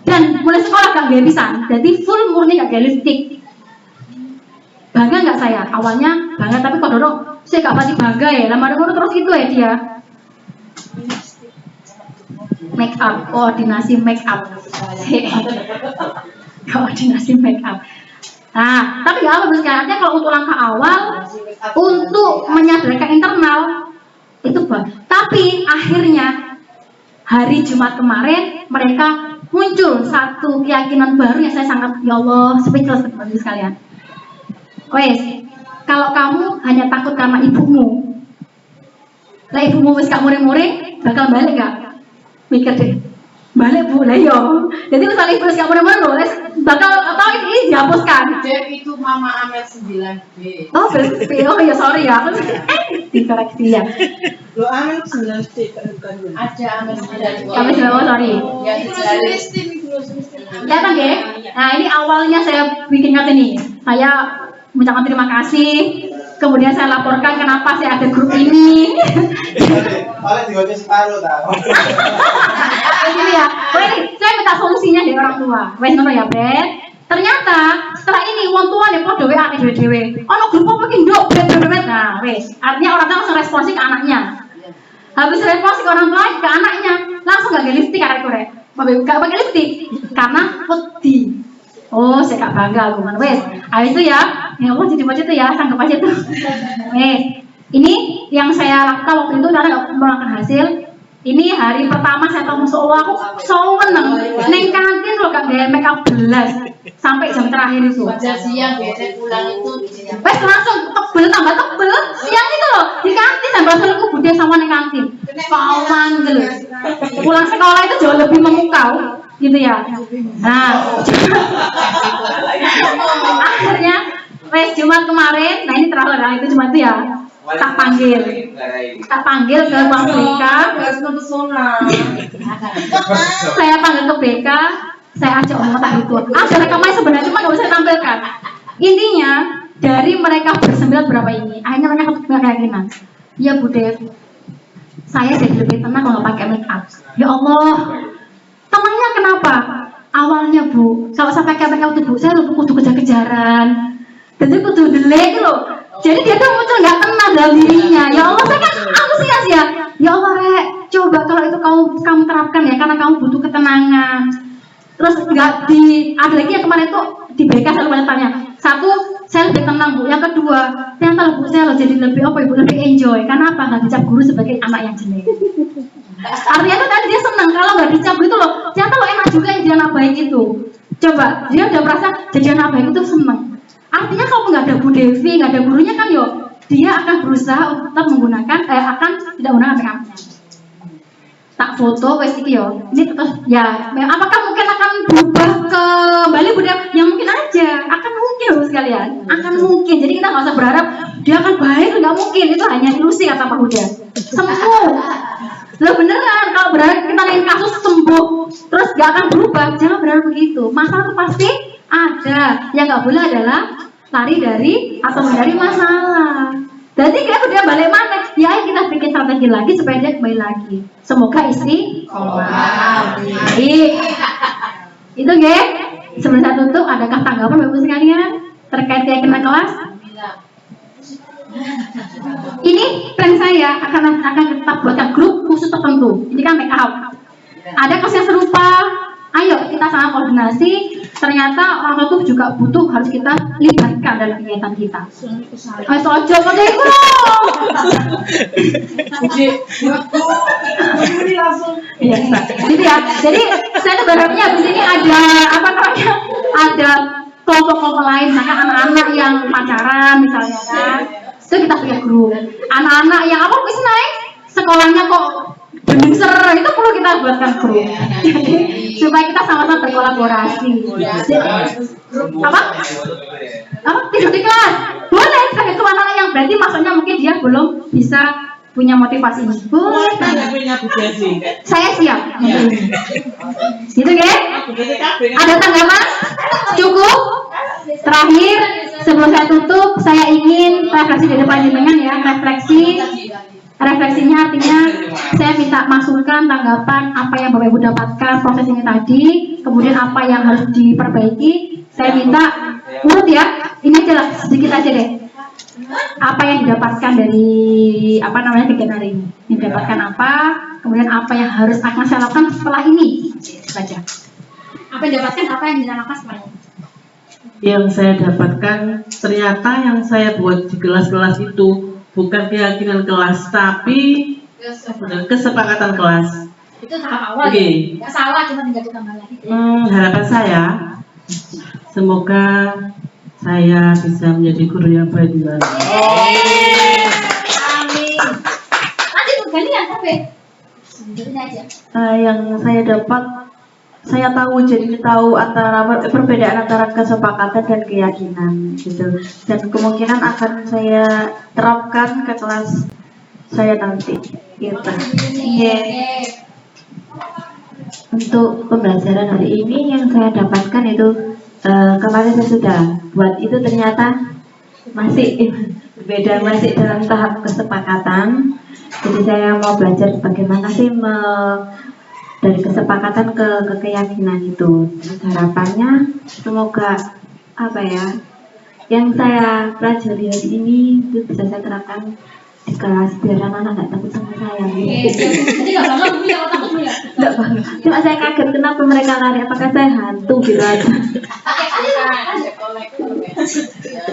dan mulai sekolah gak gawe pisan. Jadi full murni gak gawe lipstick. Bangga nggak saya? Awalnya bangga, tapi kok dorong saya gak pasti bangga ya. Lama-lama terus gitu ya dia. Make up, koordinasi make up. Koordinasi make up. Nah, tapi nggak apa artinya kalau untuk langkah awal untuk menyadarkan internal itu bagus. Tapi akhirnya hari Jumat kemarin mereka muncul satu keyakinan baru yang saya sangat ya Allah speechless bagi sekalian. Wes, kalau kamu hanya takut karena ibumu, lah ibumu wes gak muring-muring, bakal balik gak? Mikir deh, balik Bu, lah yo. Jadi misalnya ibu gak muring-muring, bakal atau ini dihapuskan. Dep itu Mama Amel 9B. Oh, oh ya sorry ya, dikoreksi ya. Lo Amel 9C bukan. Ada Amel 9B. Kami oh sorry. Yang dijalin. Datang ya. Nah ini awalnya saya bikin kata nih, saya mengucapkan terima kasih. Kemudian saya laporkan kenapa saya ada grup ini. Oleh digoce separuh tahu. Ini ya. Ini saya minta solusinya dari orang tua. Wes ngono ya, Bret. Ternyata setelah ini wong tua nek podo WA dhewe-dhewe. Ono grup apa ki nduk bret. Nah, wes. Artinya orang tua langsung responsi ke anaknya. Habis responsi ke orang tua ke anaknya, langsung gak lipstick arek-arek. Gak pakai lipstick karena wedi. Oh, saya gak bangga aku kan, wes. Habis itu ya Allah jadi macam itu ya, sanggup aja tuh. Ini yang saya lakukan waktu itu karena gak melakukan hasil. Ini hari pertama saya tahu masuk Allah, aku seneng. Neng kantin loh gak gaya make up belas sampai jam terakhir itu. Pada siang biasanya pulang itu. Wes langsung tebel tambah tebel. Siang itu loh di kantin sambil selingkuh bude sama neng kantin. Kawan gitu. Pulang sekolah itu jauh lebih memukau. Gitu ya. Nah, akhirnya wes Jumat kemarin, nah ini terakhir lah itu Jumat itu ya, tak panggil ke ruang BK, saya panggil ke BK, saya ajak ngomong tak itu, ada rekaman sebenarnya cuma nggak bisa tampilkan. Intinya dari mereka bersembilan berapa ini, akhirnya mereka punya keyakinan. Ya Bu Dev, saya jadi lebih tenang kalau pakai make up. Ya Allah, tenangnya kenapa? Awalnya Bu, kalau saya pakai make up itu Bu, saya lupa kudu kejar-kejaran. Jadi kudu delay loh. Jadi dia tuh muncul nggak tenang dalam dirinya. Ya Allah, saya kan antusias ya. Ya Allah, Rek, coba kalau itu kamu terapkan ya, karena kamu butuh ketenangan. Terus nggak ada lagi yang kemarin itu di BK selalu banyak tanya. Satu, saya lebih tenang Bu. Yang kedua, ternyata Bu saya jadi lebih Ibu lebih enjoy. Karena apa? Nggak dicap guru sebagai anak yang jelek. Artinya itu tadi dia senang kalau nggak dicap gitu loh. Ternyata lo enak juga yang jadi anak baik itu. Coba dia udah merasa jadi anak baik itu senang. Artinya kalau nggak ada Bu Devi, nggak ada gurunya kan yo, dia akan berusaha untuk tetap menggunakan akan tidak menggunakan make-up-nya. Tak foto wes iki yo. Ini terus ya, apakah mungkin akan berubah kembali budaya? Ya mungkin aja, akan mungkin loh sekalian, akan mungkin. Jadi kita nggak usah berharap dia akan baik, nggak mungkin, itu hanya ilusi kata Pak Huda. Sembuh. Loh beneran, kalau berharap kita lain kasus sembuh, terus nggak akan berubah, jangan berharap begitu. Masalah itu pasti ada. Yang nggak boleh adalah lari dari atau menghindari masalah. Jadi kita udah balik mana? Ya kita bikin strategi lagi supaya dia kembali lagi. Semoga istri baik. Itu ge. Sebelum saya tutup, adakah tanggapan Bapak sekalian terkait keyakinan kelas? Ini plan saya akan tetap buatkan grup khusus tertentu. Ini kan make up. Ada kelas yang serupa. Ayo kita sama koordinasi. Ternyata orang tua juga butuh, harus kita libatkan dalam kegiatan kita. Ayo sojo pada itu. Biasa. Gitu ya. Jadi saya tuh berharapnya di sini ada apa namanya? Ada kelompok-kelompok lain, misalnya anak-anak yang pacaran misalnya kan. Itu kita punya grup. Anak-anak yang apa wis naik sekolahnya kok bening ser, itu perlu kita buatkan grup. Jadi supaya kita sama-sama berkolaborasi. Apa? Tidur di kelas? Boleh. Tapi itu anak yang berarti maksudnya mungkin dia belum bisa punya motivasi ini. Boleh. Saya siap. Gitu ya? Ada tanggapan? Cukup? Terakhir, sebelum saya tutup, saya ingin refleksi di depan jenengan ya, refleksi. Refleksinya artinya saya minta masukan, tanggapan apa yang Bapak Ibu dapatkan proses ini tadi, kemudian apa yang harus diperbaiki. Saya minta urut ya, ini aja lah, sedikit aja deh. Apa yang didapatkan dari kegiatan hari ini? Didapatkan apa? Kemudian apa yang harus akan saya lakukan setelah ini? Saja. Apa yang didapatkan? Apa yang dilakukan setelah ini? Yang saya dapatkan ternyata yang saya buat di kelas-kelas itu bukan keyakinan kelas, tapi kesepakatan kelas. Itu tahap awal. Okay. Nggak salah, cuma tinggal ditambah lagi. Harapan saya, semoga saya bisa menjadi guru yang baik di sana. Amin. Lanjut kalian sampai. Ini aja. Yang saya dapat, saya tahu antara perbedaan antara kesepakatan dan keyakinan gitu, dan kemungkinan akan saya terapkan ke kelas saya nanti gitu. Untuk pembelajaran hari ini yang saya dapatkan itu kemarin saya sudah buat itu, ternyata masih berbeda, masih dalam tahap kesepakatan. Jadi saya mau belajar bagaimana sih dari kesepakatan ke keyakinan itu. Harapannya semoga yang saya pelajari hari ini itu bisa saya terapkan di kelas biar anak-anak nggak takut sama saya. Jadi nggak bangga Bu ya, takut Bu ya? Nggak bangga. Cuma saya kaget kenapa mereka lari, apakah saya hantu gitu aja.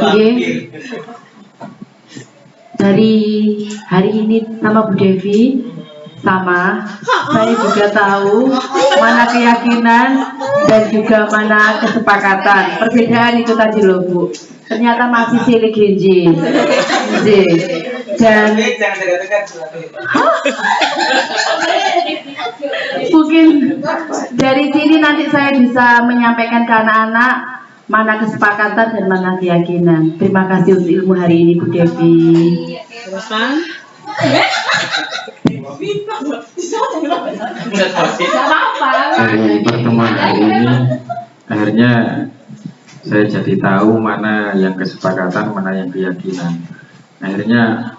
Oke. Dari hari ini sama Bu Devi sama, saya juga tahu mana keyakinan dan juga mana kesepakatan. Perbedaan itu tadi loh Bu, ternyata masih silik hiji. Dan mungkin dari sini nanti saya bisa menyampaikan ke anak-anak mana kesepakatan dan mana keyakinan. Terima kasih untuk ilmu hari ini Bu Devi. Dari pertemuan hari ini akhirnya saya jadi tahu mana yang kesepakatan, mana yang keyakinan. Akhirnya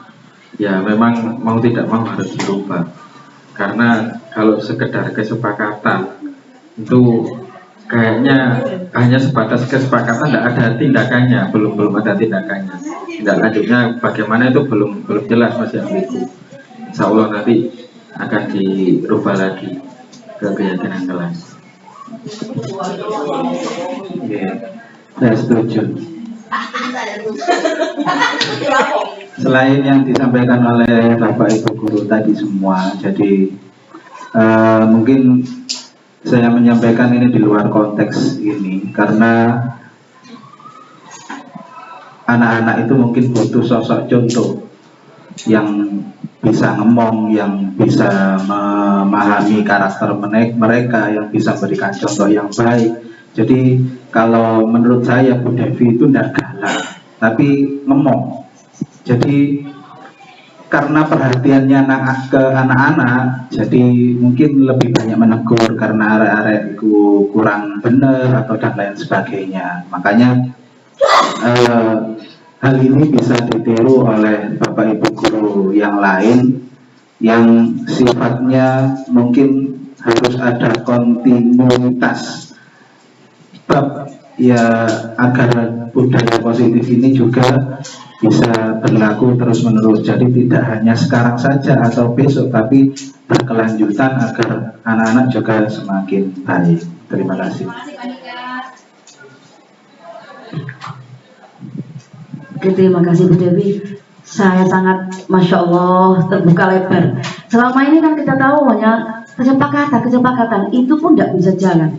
ya memang mau tidak mau harus dirubah, karena kalau sekedar kesepakatan itu kayaknya hanya sebatas kesepakatan, tidak ada tindakannya, belum ada tindakannya. Tidak lanjutnya bagaimana itu belum jelas, masih ambigu. Insya Allah nanti akan dirubah lagi ke keyakinan kelas. Saya setuju. Selain yang disampaikan oleh Bapak Ibu Guru tadi semua, jadi mungkin saya menyampaikan ini di luar konteks ini karena anak-anak itu mungkin butuh sosok contoh yang bisa ngomong, yang bisa memahami karakter mereka, yang bisa berikan contoh yang baik. Jadi kalau menurut saya Bu Devi itu tidak galak, tapi ngomong. Jadi karena perhatiannya ke anak-anak, jadi mungkin lebih banyak menegur karena arek-arek itu kurang benar atau dan lain sebagainya. Makanya hal ini bisa ditiru oleh Bapak Ibu Guru yang lain yang sifatnya mungkin harus ada kontinuitas ya, agar budaya positif ini juga bisa berlaku terus-menerus. Jadi tidak hanya sekarang saja atau besok, tapi berkelanjutan agar anak-anak juga semakin baik. Terima kasih. Oke, terima kasih Bu Dewi. Saya sangat Masya Allah terbuka lebar. Selama ini kan kita tahu banyak kesepakatan itu pun tidak bisa jalan.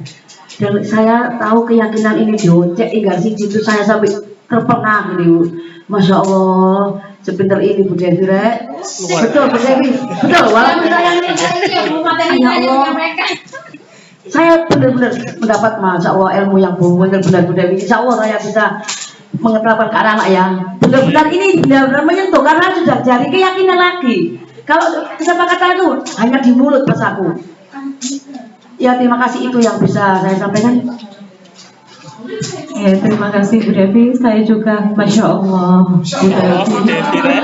Dan saya tahu keyakinan ini diocek enggak sih, itu saya sampai terpengah gitu. Masya Allah, sepinter ini Bu Dewi, Rek. Betul Bu Dewi, betul. Walaupun saya ini, ya Allah, saya benar-benar mendapat Masya Allah ilmu yang benar-benar Bu Dewi. Insya Allah saya bisa mengeterapkan ke anak-anak yang benar-benar ini benar-benar menyentuh, karena sudah jadi keyakinan lagi. Kalau kesepakatan itu hanya di mulut pas aku. Ya, terima kasih, itu yang bisa saya sampaikan. Ya, terima kasih Bu Devi. Saya juga Masya Allah Bu Devi.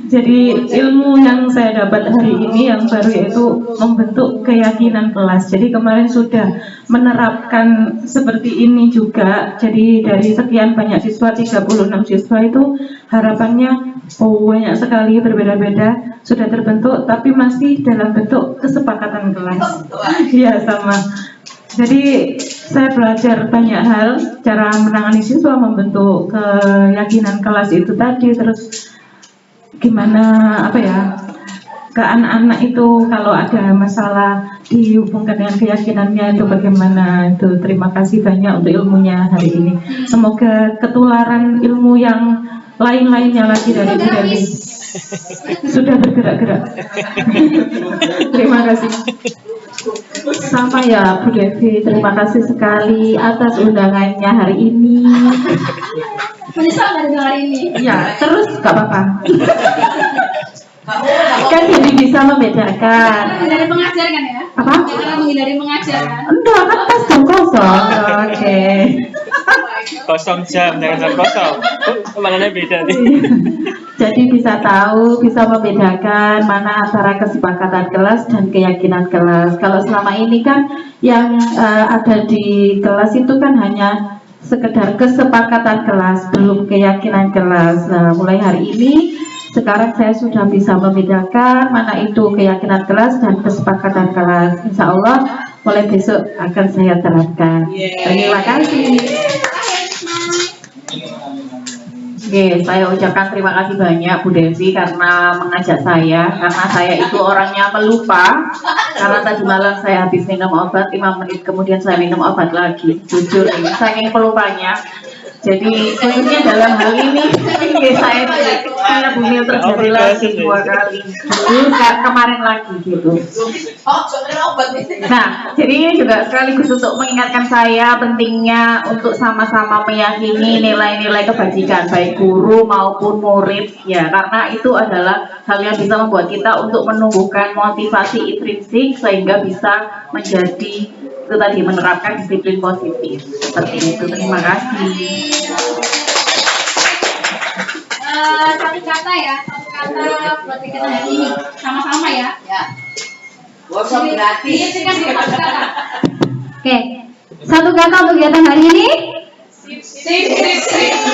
Jadi ilmu yang saya dapat hari ini yang baru yaitu membentuk keyakinan kelas. Jadi kemarin sudah menerapkan seperti ini juga. Jadi dari sekian banyak siswa, 36 siswa itu harapannya banyak sekali, berbeda-beda, sudah terbentuk, tapi masih dalam bentuk kesepakatan kelas. Iya, sama. Jadi saya belajar banyak hal, cara menangani siswa, membentuk keyakinan kelas itu tadi, terus gimana ke anak-anak itu kalau ada masalah dihubungkan dengan keyakinannya itu bagaimana itu. Terima kasih banyak untuk ilmunya hari ini. Semoga ketularan ilmu yang lain-lainnya lagi dari Bu Devi. Sudah bergerak-gerak. Terima kasih. Sama ya Bu Devi, terima kasih sekali atas undangannya hari ini. Menyesal nggak dengan hari ini? Ya, terus gak apa-apa. Kan jadi bisa membedakan. Menghindari mengajar kan ya? Apa? Karena menghindari mengajar kan? Enggak, kan tas jam kosong. Oke. Kosong jam, jangan jam kosong. Maknanya beda nih. Jadi bisa tahu, bisa membedakan mana antara kesepakatan kelas dan keyakinan kelas. Kalau selama ini kan yang ada di kelas itu kan hanya sekedar kesepakatan kelas, belum keyakinan kelas. Nah, mulai hari ini sekarang saya sudah bisa membedakan mana itu keyakinan kelas dan kesepakatan kelas. Insya Allah mulai besok akan saya terapkan. Terima kasih. Oke, saya ucapkan terima kasih banyak Bu Devi karena mengajak saya, karena saya itu orangnya pelupa. Karena tadi malam saya habis minum obat, 5 menit kemudian saya minum obat lagi. Jujur ini, saking pelupanya. Jadi khususnya dalam hal ini, saya bumi terjadi lagi 2 kali. Dulu kemarin lagi gitu. Nah, jadi ini juga sekaligus untuk mengingatkan saya pentingnya untuk sama-sama meyakini nilai-nilai kebajikan baik guru maupun murid ya, karena itu adalah hal yang bisa membuat kita untuk menumbuhkan motivasi intrinsik sehingga bisa menjadi itu tadi menerapkan disiplin positif seperti itu. Terima kasih. Satu kata ya, satu kata buat kegiatan hari ini sama-sama ya. Workshop gratis. Satu kata. Oke, satu kata untuk kegiatan hari ini. Sip,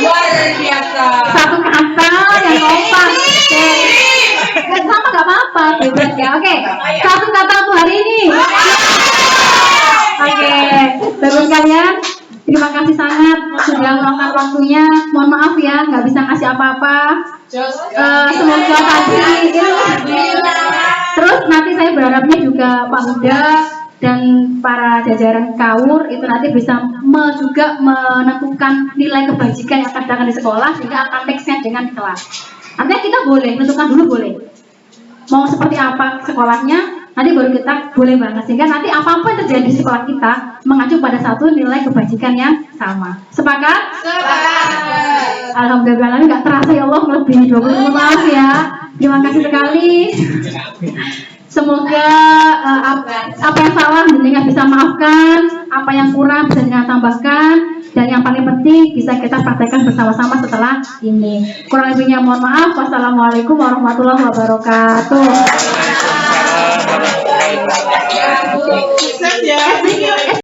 luar biasa. Satu kata yang kompak. Oke. Nggak sama nggak apa-apa, bebas ya. Oke, satu kata untuk hari ini. Oke, terus kalian. Terima kasih sangat sudah meluangkan waktunya. Mohon maaf ya, nggak bisa ngasih apa-apa. Semoga tadi terus nanti saya berharapnya juga Pak Huda dan para jajaran KAUR itu nanti bisa juga menentukan nilai kebajikan yang akan didapatkan di sekolah sehingga akan make sense dengan kelas. Artinya kita boleh menentukan dulu, boleh mau seperti apa sekolahnya, nanti baru kita boleh banget sehingga nanti apa-apa yang terjadi di sekolah kita mengacu pada satu nilai kebajikan yang sama. Sepakat? Sepakat. Alhamdulillah nggak terasa ya Allah melebihi 20. Maaf ya. Terima kasih sekali. Semoga apa yang salah jenengan bisa maafkan, apa yang kurang bisa jenengan tambahkan, dan yang paling penting bisa kita praktekkan bersama-sama setelah ini. Kurang lebihnya mohon maaf. Wassalamualaikum warahmatullahi wabarakatuh. Sukses ya.